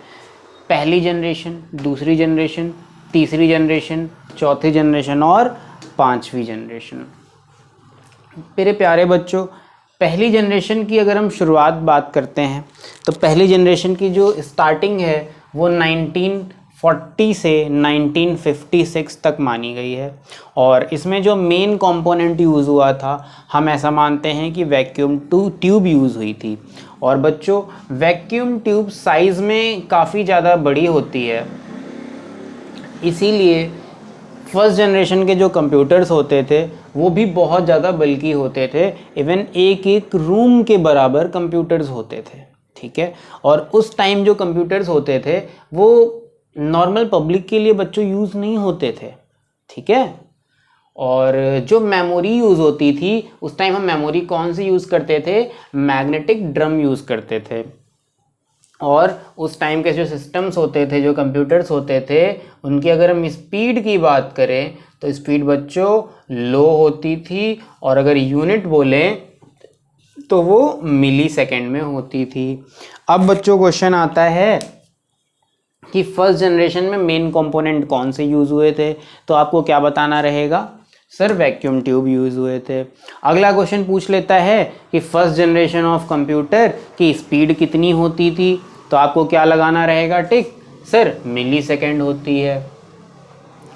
पहली जनरेशन, दूसरी जनरेशन, तीसरी जनरेशन, चौथी जनरेशन और 5वीं जनरेशन। मेरे प्यारे बच्चों, पहली जनरेशन की अगर हम शुरुआत बात करते हैं, तो पहली जनरेशन की जो स्टार्टिंग है वो 1940 से 1956 तक मानी गई है। और इसमें जो मेन कंपोनेंट यूज़ हुआ था, हम ऐसा मानते हैं कि वैक्यूम ट्यूब यूज़ हुई थी। और बच्चों वैक्यूम ट्यूब साइज़ में काफ़ी ज़्यादा बड़ी होती है, इसीलिए फर्स्ट जनरेशन के जो कंप्यूटर्स होते थे वो भी बहुत ज़्यादा बल्कि होते थे। इवन एक रूम के बराबर कंप्यूटर्स होते थे, ठीक है। और उस टाइम जो कंप्यूटर्स होते थे वो नॉर्मल पब्लिक के लिए बच्चों यूज़ नहीं होते थे, ठीक है। और जो मेमोरी यूज़ होती थी उस टाइम, हम मेमोरी कौन सी यूज़ करते थे? मैग्नेटिक ड्रम यूज़ करते थे। और उस टाइम के जो सिस्टम्स होते थे, जो कंप्यूटर्स होते थे, उनकी अगर हम स्पीड की बात करें तो स्पीड बच्चों लो होती थी, और अगर यूनिट बोलें तो वो मिली सेकेंड में होती थी। अब बच्चों क्वेश्चन आता है कि फर्स्ट जनरेशन में मेन कंपोनेंट कौन से यूज़ हुए थे, तो आपको क्या बताना रहेगा? सर वैक्यूम ट्यूब यूज़ हुए थे। अगला क्वेश्चन पूछ लेता है कि फर्स्ट जनरेशन ऑफ कंप्यूटर की स्पीड कितनी होती थी, तो आपको क्या लगाना रहेगा टिक, सर मिली सेकेंड होती है।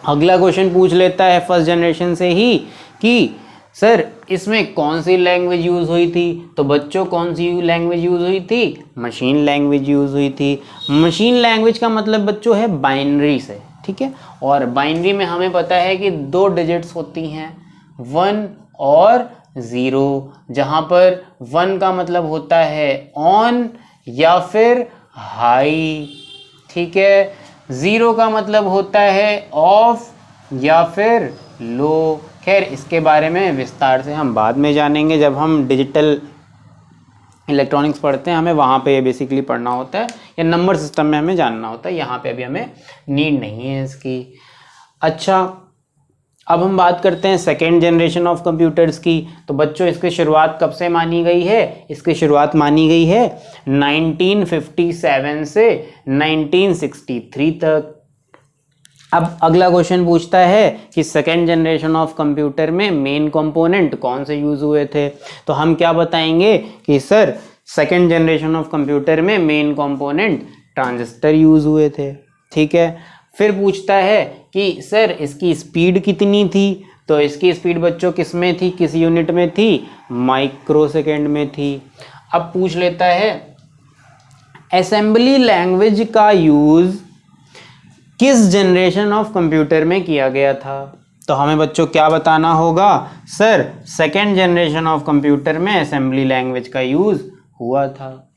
अगला क्वेश्चन पूछ लेता है फर्स्ट जनरेशन से ही कि सर इसमें कौन सी लैंग्वेज यूज़ हुई थी, तो बच्चों कौन सी लैंग्वेज यूज़ हुई थी, मशीन लैंग्वेज यूज़ हुई थी। मशीन लैंग्वेज का मतलब बच्चों है बाइनरी से, ठीक है, और बाइनरी में हमें पता है कि 2 डिजिट्स होती हैं, 1 और 0, जहाँ पर 1 का मतलब होता है ऑन या फिर हाई, ठीक है, 0 का मतलब होता है ऑफ या फिर लो। खैर इसके बारे में विस्तार से हम बाद में जानेंगे, जब हम डिजिटल इलेक्ट्रॉनिक्स पढ़ते हैं हमें वहाँ पे ये बेसिकली पढ़ना होता है, या नंबर सिस्टम में हमें जानना होता है, यहाँ पे अभी हमें नीड नहीं है इसकी। अच्छा, अब हम बात करते हैं सेकेंड जनरेशन ऑफ कंप्यूटर्स की। तो बच्चों इसकी शुरुआत कब से मानी गई है, इसकी शुरुआत मानी गई है 1957 से 1963 तक। अब अगला क्वेश्चन पूछता है कि सेकेंड जनरेशन ऑफ कंप्यूटर में मेन कंपोनेंट कौन से यूज हुए थे, तो हम क्या बताएंगे कि sir second generation of computer में मेन कंपोनेंट ट्रांजिस्टर यूज हुए थे, ठीक है। फिर पूछता है कि सर इसकी स्पीड कितनी थी, तो इसकी स्पीड बच्चों किस में थी, किस यूनिट में थी, माइक्रो सेकेंड में थी। अब पूछ लेता है असेंबली लैंग्वेज का यूज किस जनरेशन ऑफ कंप्यूटर में किया गया था, तो हमें बच्चों क्या बताना होगा, sir second generation of computer में असेंबली लैंग्वेज का यूज हुआ था,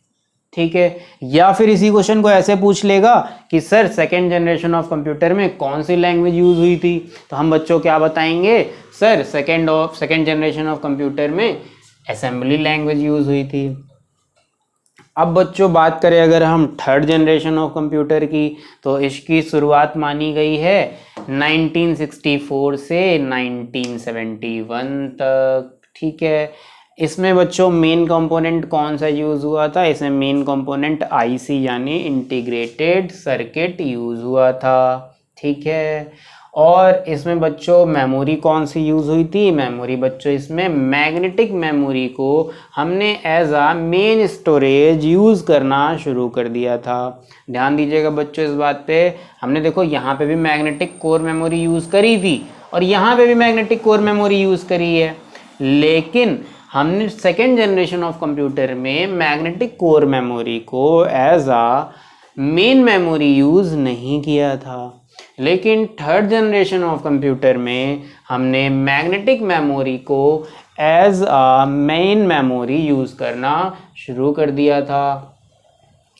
ठीक है। या फिर इसी क्वेश्चन को ऐसे पूछ लेगा कि sir second generation of computer में कौन सी लैंग्वेज यूज हुई थी, तो हम बच्चों क्या बताएंगे, sir second generation of computer में असेंबली लैंग्वेज यूज हुई थी। अब बच्चों बात करें अगर हम थर्ड जनरेशन ऑफ कंप्यूटर की, तो इसकी शुरुआत मानी गई है 1964 से 1971 तक, ठीक है। इसमें बच्चों मेन कंपोनेंट कौन सा यूज़ हुआ था, इसमें मेन कंपोनेंट आईसी यानी इंटीग्रेटेड सर्किट यूज़ हुआ था, ठीक है। और इसमें बच्चों मेमोरी कौन सी यूज़ हुई थी, मेमोरी बच्चों इसमें मैग्नेटिक मेमोरी को हमने एज आ मेन स्टोरेज यूज़ करना शुरू कर दिया था। ध्यान दीजिएगा बच्चों इस बात पे, हमने देखो यहाँ पे भी मैग्नेटिक कोर मेमोरी यूज़ करी थी और यहाँ पे भी मैग्नेटिक कोर मेमोरी यूज़ करी है, लेकिन हमने सेकेंड जनरेशन ऑफ कंप्यूटर में मैग्नेटिक कोर मेमोरी को एज आ मेन मेमोरी यूज़ नहीं किया था। लेकिन थर्ड जनरेशन ऑफ कंप्यूटर में हमने मैग्नेटिक मेमोरी को as a main memory use करना शुरू कर दिया था।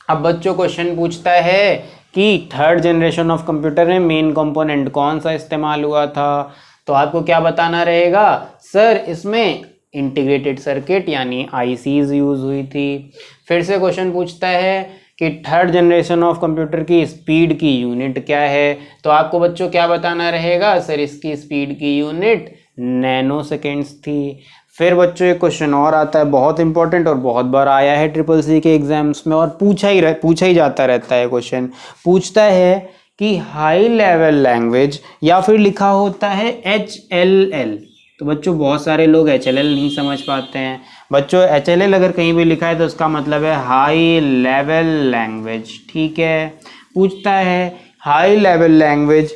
अब बच्चों क्वेश्चन पूछता है कि थर्ड जनरेशन ऑफ कंप्यूटर में मेन कंपोनेंट कौन सा इस्तेमाल हुआ था, तो आपको क्या बताना रहेगा, सर इसमें इंटीग्रेटेड सर्किट यानी आईसीज यूज़ हुई थी। फिर से क्वेश्चन पूछता है कि थर्ड जनरेशन ऑफ कंप्यूटर की स्पीड की यूनिट क्या है, तो आपको बच्चों क्या बताना रहेगा, सर इसकी स्पीड की यूनिट नैनो सेकेंड्स थी। फिर बच्चों एक क्वेश्चन और आता है बहुत इंपॉर्टेंट और बहुत बार आया है ट्रिपल सी के एग्जाम्स में और पूछा ही जाता रहता है। क्वेश्चन पूछता है कि हाई लेवल लैंग्वेज या फिर लिखा होता है HLL, तो बच्चों बहुत सारे लोग HLL नहीं समझ पाते हैं। बच्चों HLL अगर कहीं भी लिखा है तो उसका मतलब है हाई लेवल लैंग्वेज, ठीक है। पूछता है हाई लेवल लैंग्वेज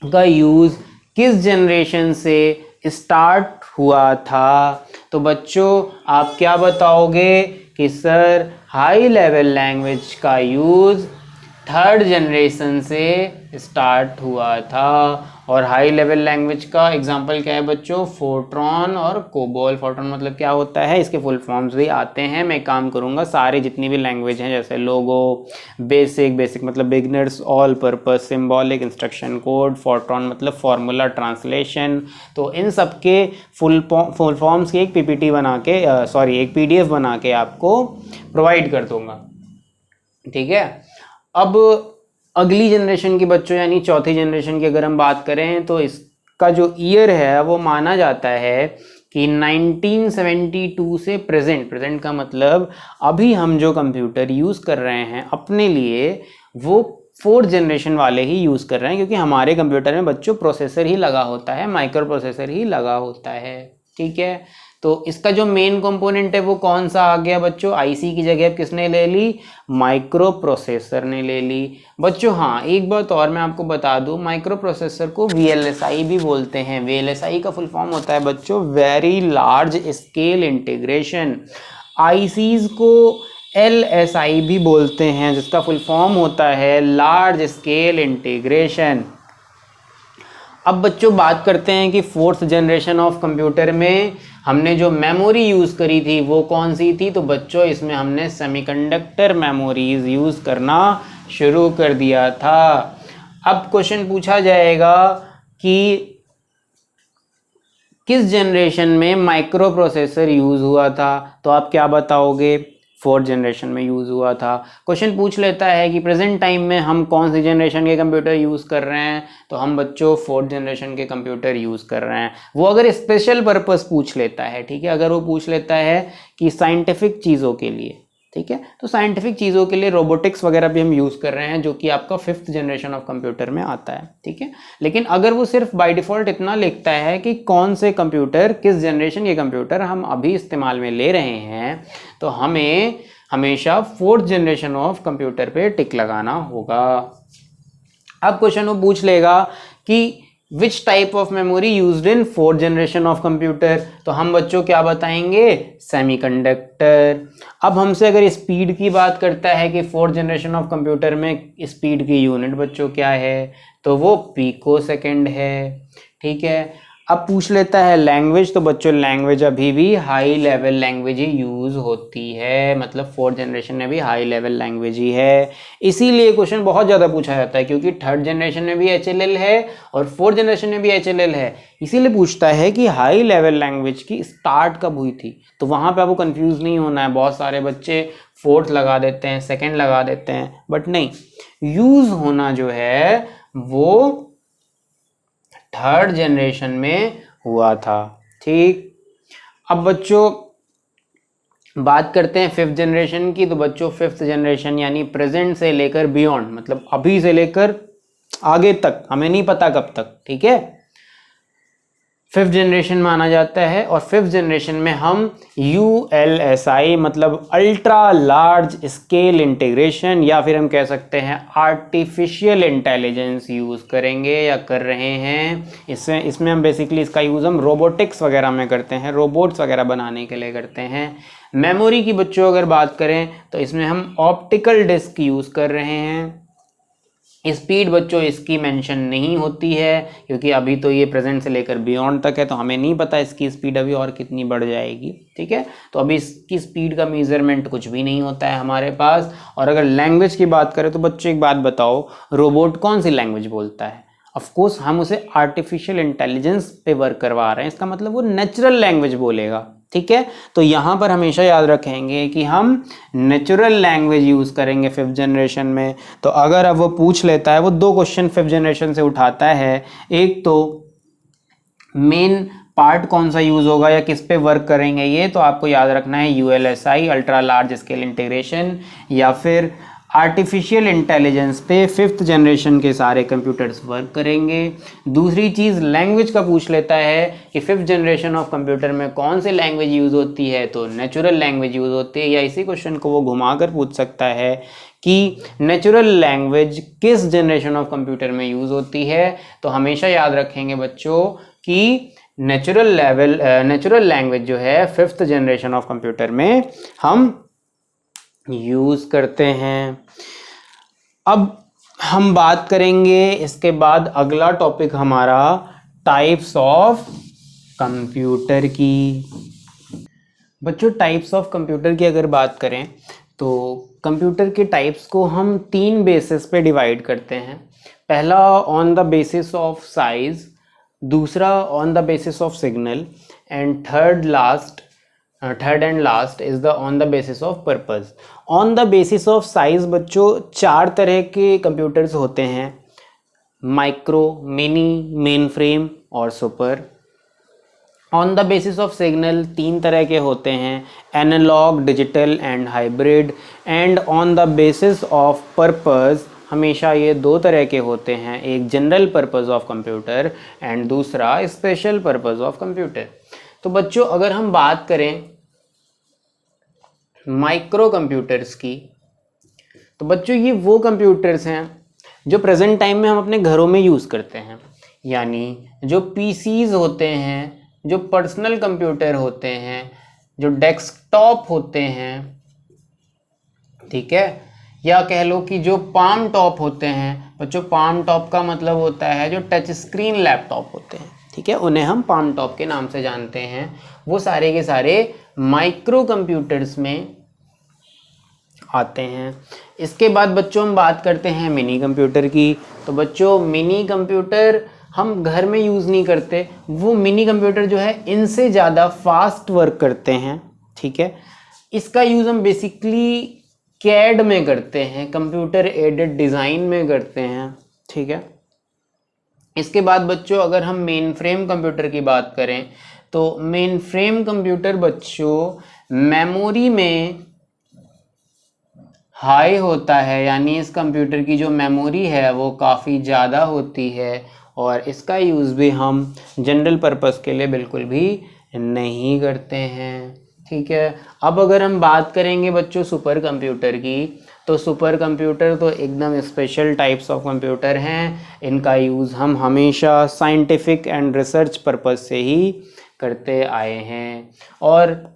का यूज़ किस जनरेशन से स्टार्ट हुआ था, तो बच्चों आप क्या बताओगे कि सर हाई लेवल लैंग्वेज का यूज़ थर्ड जनरेशन से स्टार्ट हुआ था। और हाई लेवल लैंग्वेज का एग्जांपल क्या है बच्चों, फोर्ट्रॉन और कोबोल। फोर्ट्रॉन मतलब क्या होता है, इसके फुल फॉर्म्स भी आते हैं, मैं काम करूंगा सारे जितनी भी लैंग्वेज हैं, जैसे लोगो, बेसिक मतलब beginners, all purpose, symbolic, instruction code, Fortran मतलब फार्मूला ट्रांसलेशन। तो इन सब के फुल फॉर्म्स की एक पीपीटी बना के एक PDF बना के आपको प्रोवाइड कर दूंगा, ठीक है। अब अगली जनरेशन की बच्चों यानी चौथी जनरेशन की अगर हम बात करें तो इसका जो ईयर है वो माना जाता है कि 1972 से प्रेजेंट का मतलब अभी हम जो कंप्यूटर यूज़ कर रहे हैं अपने लिए वो फोर्थ जनरेशन वाले ही यूज़ कर रहे हैं, क्योंकि हमारे कंप्यूटर में बच्चों प्रोसेसर ही लगा होता है, माइक्रो प्रोसेसर ही लगा होता है। ठीक है, तो इसका जो मेन कंपोनेंट है वो कौन सा आ गया बच्चों? आईसी की जगह किसने ले ली? माइक्रो प्रोसेसर ने ले ली बच्चों। हाँ, एक बात और मैं आपको बता दूं, माइक्रो प्रोसेसर को वीएलएसआई भी बोलते हैं। वीएलएसआई का फुल फॉर्म होता है बच्चों very large scale integration. ICs को एलएसआई भी बोलते हैं, जिसका फुल फॉर्म होता है लार्ज स्केल इंटीग्रेशन। अब बच्चों बात करते हैं कि फोर्थ जनरेशन ऑफ कंप्यूटर में हमने जो मेमोरी यूज़ करी थी वो कौन सी थी? तो बच्चों इसमें हमने सेमीकंडक्टर मेमोरीज यूज़ करना शुरू कर दिया था। अब क्वेश्चन पूछा जाएगा कि किस जनरेशन में माइक्रो प्रोसेसर यूज़ हुआ था, तो आप क्या बताओगे? फोर्थ जनरेशन में यूज़ हुआ था। क्वेश्चन पूछ लेता है कि प्रेजेंट टाइम में हम कौन सी जनरेशन के कंप्यूटर यूज़ कर रहे हैं, तो हम बच्चों फोर्थ जनरेशन के कंप्यूटर यूज़ कर रहे हैं। वो अगर स्पेशल पर्पस पूछ लेता है, ठीक है, अगर वो पूछ लेता है कि साइंटिफिक चीज़ों के लिए, ठीक है, तो साइंटिफिक चीज़ों के लिए रोबोटिक्स वगैरह भी हम यूज़ कर रहे हैं, जो कि आपका फिफ्थ जनरेशन ऑफ कंप्यूटर में आता है। ठीक है, लेकिन अगर वो सिर्फ बाय डिफ़ॉल्ट इतना लिखता है कि कौन से कंप्यूटर, किस जनरेशन के कंप्यूटर हम अभी इस्तेमाल में ले रहे हैं, तो हमें हमेशा फोर्थ जनरेशन ऑफ कंप्यूटर पे टिक लगाना होगा। अब क्वेश्चन वो पूछ लेगा कि which type of memory used in fourth generation of computer, तो हम बच्चों क्या बताएंगे? सेमीकंडक्टर। अब हमसे अगर स्पीड की बात करता है कि फोर्थ जनरेशन ऑफ कंप्यूटर में स्पीड की यूनिट बच्चों क्या है, तो वो पिको सेकेंड है। ठीक है, अब पूछ लेता है लैंग्वेज, तो बच्चों लैंग्वेज अभी भी हाई लेवल लैंग्वेज ही यूज़ होती है, मतलब फोर्थ जनरेशन में भी हाई लेवल लैंग्वेज ही है। इसीलिए क्वेश्चन बहुत ज़्यादा पूछा जाता है, क्योंकि थर्ड जनरेशन में भी HLL है और फोर्थ जनरेशन में भी HLL है। इसीलिए पूछता है कि हाई लेवल लैंग्वेज की स्टार्ट कब हुई थी, तो वहाँ पे आपको कंफ्यूज नहीं होना है। बहुत सारे बच्चे फोर्थ लगा देते हैं, सेकेंड लगा देते हैं, बट नहीं, यूज़ होना जो है वो थर्ड जनरेशन में हुआ था। ठीक, अब बच्चों बात करते हैं फिफ्थ जनरेशन की, तो बच्चों फिफ्थ जनरेशन यानी प्रेजेंट से लेकर बियॉन्ड, मतलब अभी से लेकर आगे तक, हमें नहीं पता कब तक, ठीक है, फिफ्थ जनरेशन माना जाता है। और फिफ्थ जनरेशन में हम ULSI मतलब अल्ट्रा लार्ज स्केल इंटीग्रेशन, या फिर हम कह सकते हैं आर्टिफिशियल इंटेलिजेंस यूज़ करेंगे या कर रहे हैं। इसमें हम बेसिकली इसका यूज़ हम रोबोटिक्स वगैरह में करते हैं, रोबोट्स वगैरह बनाने के लिए करते हैं। मेमोरी की बच्चों अगर बात करें तो इसमें हम ऑप्टिकल डिस्क यूज़ कर रहे हैं। स्पीड बच्चों इसकी मेंशन नहीं होती है, क्योंकि अभी तो ये प्रेजेंट से लेकर बियॉन्ड तक है, तो हमें नहीं पता इसकी स्पीड अभी और कितनी बढ़ जाएगी। ठीक है, तो अभी इसकी स्पीड का मेजरमेंट कुछ भी नहीं होता है हमारे पास। और अगर लैंग्वेज की बात करें तो बच्चों एक बात बताओ, रोबोट कौन सी लैंग्वेज बोलता है? ऑफ कोर्स हम उसे आर्टिफिशियल इंटेलिजेंस पे वर्क करवा रहे हैं, इसका मतलब वो नेचुरल लैंग्वेज बोलेगा। ठीक है, तो यहाँ पर हमेशा याद रखेंगे कि हम नेचुरल लैंग्वेज यूज़ करेंगे फिफ्थ जनरेशन में। तो अगर अब वो पूछ लेता है, वो दो क्वेश्चन फिफ्थ जनरेशन से उठाता है, एक तो मेन पार्ट कौन सा यूज़ होगा या किस पे वर्क करेंगे, ये तो आपको याद रखना है ULSI ultra large scale integration, या फिर आर्टिफिशियल इंटेलिजेंस पे फिफ्थ जनरेशन के सारे कंप्यूटर्स वर्क करेंगे। दूसरी चीज़ लैंग्वेज का पूछ लेता है कि फिफ्थ जनरेशन ऑफ कंप्यूटर में कौन सी लैंग्वेज यूज़ होती है, तो नेचुरल लैंग्वेज यूज़ होती है। या इसी क्वेश्चन को वो घुमाकर पूछ सकता है कि नेचुरल लैंग्वेज किस जनरेशन ऑफ कंप्यूटर में यूज़ होती है, तो हमेशा याद रखेंगे बच्चों कि नेचुरल लैंग्वेज जो है फिफ्थ जनरेशन ऑफ कंप्यूटर में हम यूज़ करते हैं। अब हम बात करेंगे इसके बाद अगला टॉपिक हमारा टाइप्स ऑफ कंप्यूटर की। बच्चों टाइप्स ऑफ कंप्यूटर की अगर बात करें तो कंप्यूटर के टाइप्स को हम तीन बेसिस पे डिवाइड करते हैं। पहला on the basis of size, दूसरा on the basis of signal, and third and last is the on the basis of purpose. On the basis of size बच्चों चार तरह के कंप्यूटर्स होते हैं, माइक्रो, मिनी, मेन फ्रेम और super. On the basis of signal तीन तरह के होते हैं, analog, digital and hybrid. And on the basis of purpose हमेशा ये दो तरह के होते हैं, एक general purpose of computer and दूसरा स्पेशल पर्पस ऑफ कंप्यूटर। तो बच्चों अगर हम बात करें माइक्रो कंप्यूटर्स की, तो बच्चों ये वो कंप्यूटर्स हैं जो प्रेजेंट टाइम में हम अपने घरों में यूज़ करते हैं, यानी जो पीसीज होते हैं, जो पर्सनल कंप्यूटर होते हैं, जो डेस्कटॉप होते हैं, ठीक है, या कह लो कि जो पाम टॉप होते हैं। बच्चों पाम टॉप का मतलब होता है जो टच स्क्रीन लैपटॉप होते हैं, ठीक है, उन्हें हम पाम टॉप के नाम से जानते हैं। वो सारे के सारे माइक्रो कंप्यूटर्स में आते हैं। इसके बाद बच्चों हम बात करते हैं मिनी कंप्यूटर की। तो बच्चों मिनी कंप्यूटर हम घर में यूज़ नहीं करते, वो मिनी कंप्यूटर जो है इनसे ज़्यादा फास्ट वर्क करते हैं, ठीक है। इसका यूज़ हम बेसिकली कैड में करते हैं, कंप्यूटर एडेड डिज़ाइन में करते हैं, ठीक है। इसके बाद बच्चों अगर हम मेन फ्रेम कंप्यूटर की बात करें, तो मेन फ्रेम कंप्यूटर बच्चों मेमोरी में हाई होता है, यानी इस कंप्यूटर की जो मेमोरी है वो काफ़ी ज़्यादा होती है, और इसका यूज़ भी हम जनरल पर्पस के लिए बिल्कुल भी नहीं करते हैं, ठीक है। अब अगर हम बात करेंगे बच्चों सुपर कंप्यूटर की, तो सुपर कंप्यूटर तो एकदम स्पेशल टाइप्स ऑफ कंप्यूटर हैं। इनका यूज़ हम हमेशा साइंटिफिक एंड रिसर्च पर्पस से ही करते आए हैं। और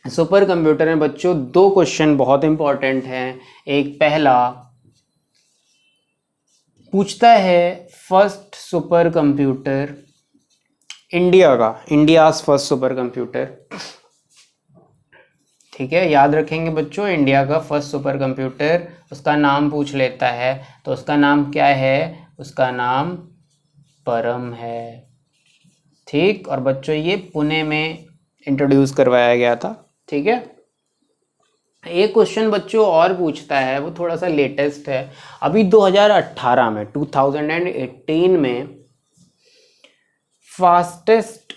सुपर कंप्यूटर में बच्चों दो क्वेश्चन बहुत इंपॉर्टेंट हैं। एक पहला पूछता है फर्स्ट सुपर कंप्यूटर इंडिया का, इंडियाज फर्स्ट सुपर कंप्यूटर, ठीक है, याद रखेंगे बच्चों, इंडिया का फर्स्ट सुपर कंप्यूटर, उसका नाम पूछ लेता है, तो उसका नाम क्या है, उसका नाम परम है, ठीक। और बच्चों ये पुणे में इंट्रोड्यूस करवाया गया था, ठीक है। एक क्वेश्चन बच्चों और पूछता है, वो थोड़ा सा लेटेस्ट है, अभी 2018 में 2018 में फास्टेस्ट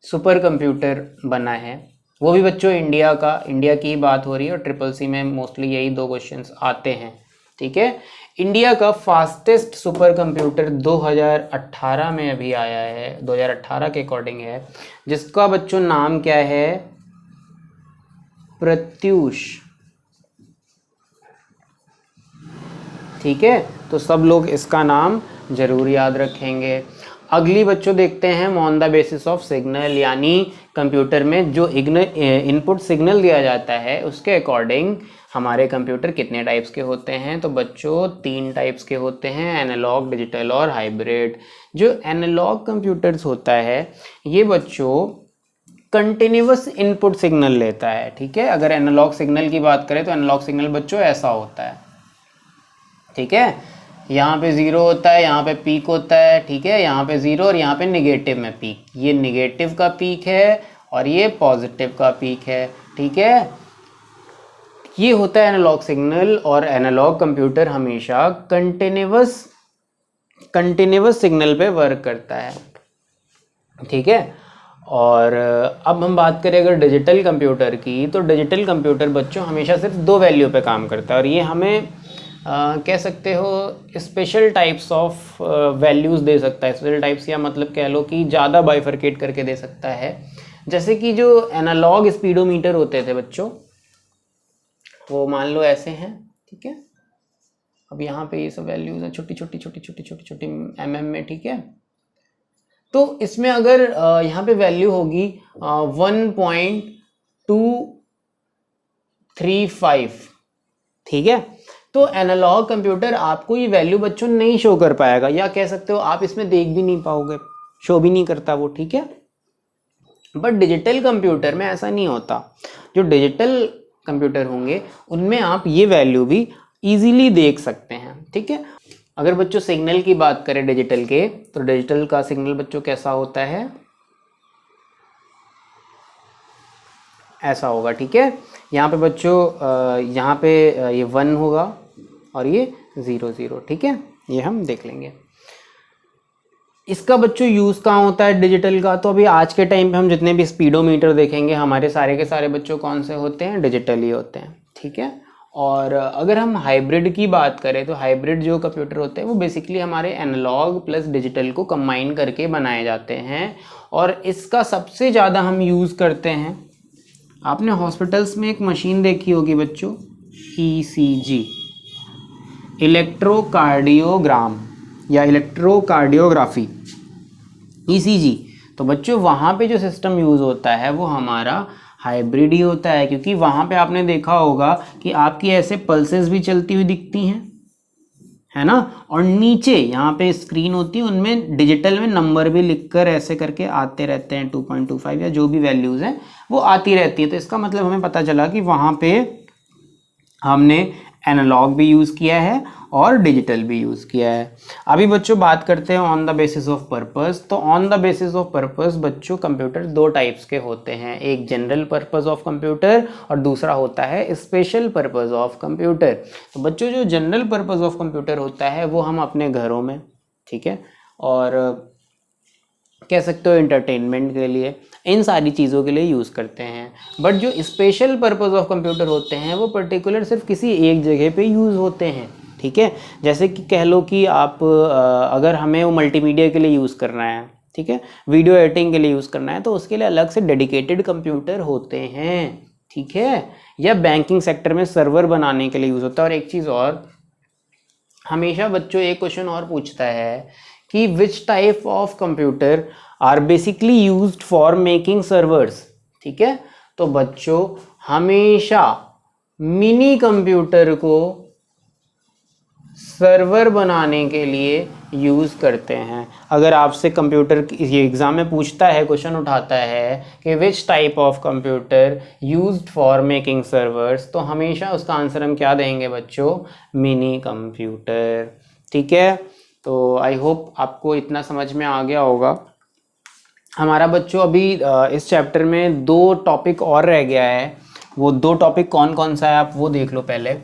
सुपर कंप्यूटर बना है, वो भी बच्चों इंडिया का, इंडिया की बात हो रही है, और ट्रिपल सी में मोस्टली यही दो क्वेश्चंस आते हैं, ठीक है। इंडिया का फास्टेस्ट सुपर कंप्यूटर 2018 में अभी आया है, 2018 के अकॉर्डिंग है, जिसका बच्चों नाम क्या है, प्रत्यूष, ठीक है। तो सब लोग इसका नाम जरूर याद रखेंगे। अगली बच्चों देखते हैं on the basis of signal, यानी कंप्यूटर में जो इनपुट सिग्नल दिया जाता है उसके अकॉर्डिंग हमारे कंप्यूटर कितने टाइप्स के होते हैं। तो बच्चों 3 टाइप्स के होते हैं, एनालॉग, डिजिटल और हाइब्रिड। जो एनालॉग कंप्यूटर्स होता है ये बच्चों कंटिन्यूअस इनपुट सिग्नल लेता है, ठीक है। अगर एनालॉग सिग्नल की बात करें तो एनालॉग सिग्नल बच्चों ऐसा होता है, ठीक है, यहाँ पे 0 होता है, यहाँ पे पीक होता है, ठीक है, यहाँ पे 0 और यहाँ पे नेगेटिव में पीक, ये नेगेटिव का पीक है और ये पॉजिटिव का पीक है, ठीक है। ये होता है एनालॉग सिग्नल, और एनालॉग कंप्यूटर हमेशा कंटिन्यूअस सिग्नल पे वर्क करता है, ठीक है। और अब हम बात करें अगर डिजिटल कंप्यूटर की, तो डिजिटल कंप्यूटर बच्चों हमेशा सिर्फ 2 वैल्यू पे काम करता है, और ये हमें कह सकते हो स्पेशल टाइप्स ऑफ वैल्यूज़ दे सकता है। स्पेशल टाइप्स या मतलब कह लो कि ज़्यादा बाइफरकेट करके दे सकता है। जैसे कि जो एनालॉग स्पीडोमीटर होते थे बच्चों, वो मान लो ऐसे हैं, ठीक है। अब यहाँ पे ये सब वैल्यूज़ हैं छोटी छोटी mm में, ठीक है। तो इसमें अगर यहाँ पे वैल्यू होगी 1.235, ठीक है, तो एनालॉग कंप्यूटर आपको ये वैल्यू बच्चों नहीं शो कर पाएगा, या कह सकते हो आप इसमें देख भी नहीं पाओगे, शो भी नहीं करता वो, ठीक है। बट डिजिटल कंप्यूटर में ऐसा नहीं होता। जो डिजिटल कंप्यूटर होंगे उनमें आप ये वैल्यू भी इजीली देख सकते हैं, ठीक है। अगर बच्चों सिग्नल की बात करें डिजिटल के, तो डिजिटल का सिग्नल बच्चों कैसा होता है, ऐसा होगा, ठीक है। यहाँ पे बच्चों यहाँ पे ये 1 होगा और ये 0 ठीक है, ये हम देख लेंगे। इसका बच्चों यूज़ कहाँ होता है डिजिटल का, तो अभी आज के टाइम पे हम जितने भी स्पीडोमीटर देखेंगे हमारे सारे के सारे बच्चों कौन से होते हैं, डिजिटल ही होते हैं, ठीक है। और अगर हम हाइब्रिड की बात करें तो हाइब्रिड जो कंप्यूटर होते हैं वो बेसिकली हमारे एनालॉग प्लस डिजिटल को कंबाइन करके बनाए जाते हैं, और इसका सबसे ज़्यादा हम यूज़ करते हैं, आपने हॉस्पिटल्स में एक मशीन देखी होगी बच्चों, ECG, इलेक्ट्रोकार्डियोग्राम या इलेक्ट्रोकार्डियोग्राफी, ECG। तो बच्चों वहाँ पे जो सिस्टम यूज़ होता है वो हमारा हाइब्रिड ही होता है, क्योंकि वहाँ पे आपने देखा होगा कि आपकी ऐसे पल्सेस भी चलती हुई दिखती हैं, है ना, और नीचे यहाँ पे स्क्रीन होती है, उनमें डिजिटल में नंबर भी लिखकर ऐसे करके आते रहते हैं, 2.25 या जो भी वैल्यूज़ हैं वो आती रहती है। तो इसका मतलब हमें पता चला कि वहाँ पे हमने एनालॉग भी यूज़ किया है और डिजिटल भी यूज़ किया है। अभी बच्चों बात करते हैं on the basis of purpose. तो on the basis of purpose बच्चों कंप्यूटर दो टाइप्स के होते हैं, एक जनरल पर्पस ऑफ कंप्यूटर और दूसरा होता है स्पेशल पर्पस ऑफ कंप्यूटर। तो बच्चों जो जनरल पर्पस ऑफ कंप्यूटर होता है वो हम अपने घरों में, ठीक है, और कह सकते हो एंटरटेनमेंट के लिए, इन सारी चीज़ों के लिए यूज़ करते हैं। बट जो स्पेशल पर्पस ऑफ कंप्यूटर होते हैं वो पर्टिकुलर सिर्फ किसी एक जगह पे यूज़ होते हैं, ठीक है। जैसे कि कह लो कि आप अगर हमें वो मल्टीमीडिया के लिए यूज़ करना है, ठीक है, वीडियो एडिटिंग के लिए यूज़ करना है, तो उसके लिए अलग से डेडिकेटेड कंप्यूटर होते हैं, ठीक है। या बैंकिंग सेक्टर में सर्वर बनाने के लिए यूज़ होता है। और एक चीज़ और, हमेशा बच्चों एक क्वेश्चन और पूछता है कि which type of computer are basically used for making servers, ठीक है। तो बच्चों हमेशा मिनी कंप्यूटर को सर्वर बनाने के लिए यूज़ करते हैं। अगर आपसे कंप्यूटर ये एग्ज़ाम में पूछता है, क्वेश्चन उठाता है कि which type of computer used for making servers, तो हमेशा उसका आंसर हम क्या देंगे बच्चों, मिनी कंप्यूटर, ठीक है। तो आई होप आपको इतना समझ में आ गया होगा। हमारा बच्चों अभी इस चैप्टर में 2 टॉपिक और रह गया है। वो 2 टॉपिक कौन कौन सा है आप वो देख लो पहले।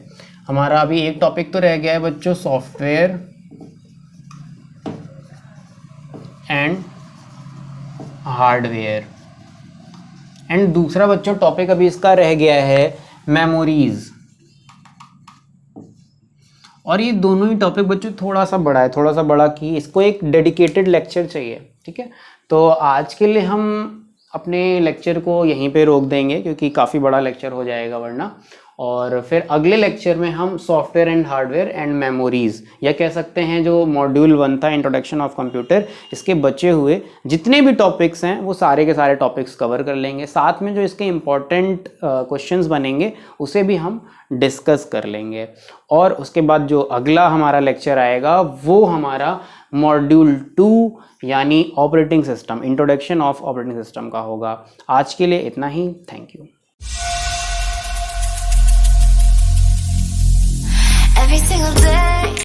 हमारा अभी एक टॉपिक तो रह गया है बच्चों, सॉफ्टवेयर एंड हार्डवेयर, एंड दूसरा बच्चों टॉपिक अभी इसका रह गया है मेमोरीज। और ये दोनों ही टॉपिक बच्चों थोड़ा सा बड़ा कि इसको एक डेडिकेटेड लेक्चर चाहिए, ठीक है। तो आज के लिए हम अपने लेक्चर को यहीं पे रोक देंगे, क्योंकि काफ़ी बड़ा लेक्चर हो जाएगा वरना। और फिर अगले लेक्चर में हम software and hardware and memories, या कह सकते हैं जो मॉड्यूल 1 था इंट्रोडक्शन ऑफ कंप्यूटर, इसके बचे हुए जितने भी टॉपिक्स हैं वो सारे के सारे टॉपिक्स कवर कर लेंगे। साथ में जो इसके इम्पॉर्टेंट क्वेश्चंस बनेंगे उसे भी हम डिस्कस कर लेंगे। और उसके बाद जो अगला हमारा लेक्चर आएगा वो हमारा मॉड्यूल 2 यानी operating system, introduction of operating system का होगा। आज के लिए इतना ही, thank you. Every single day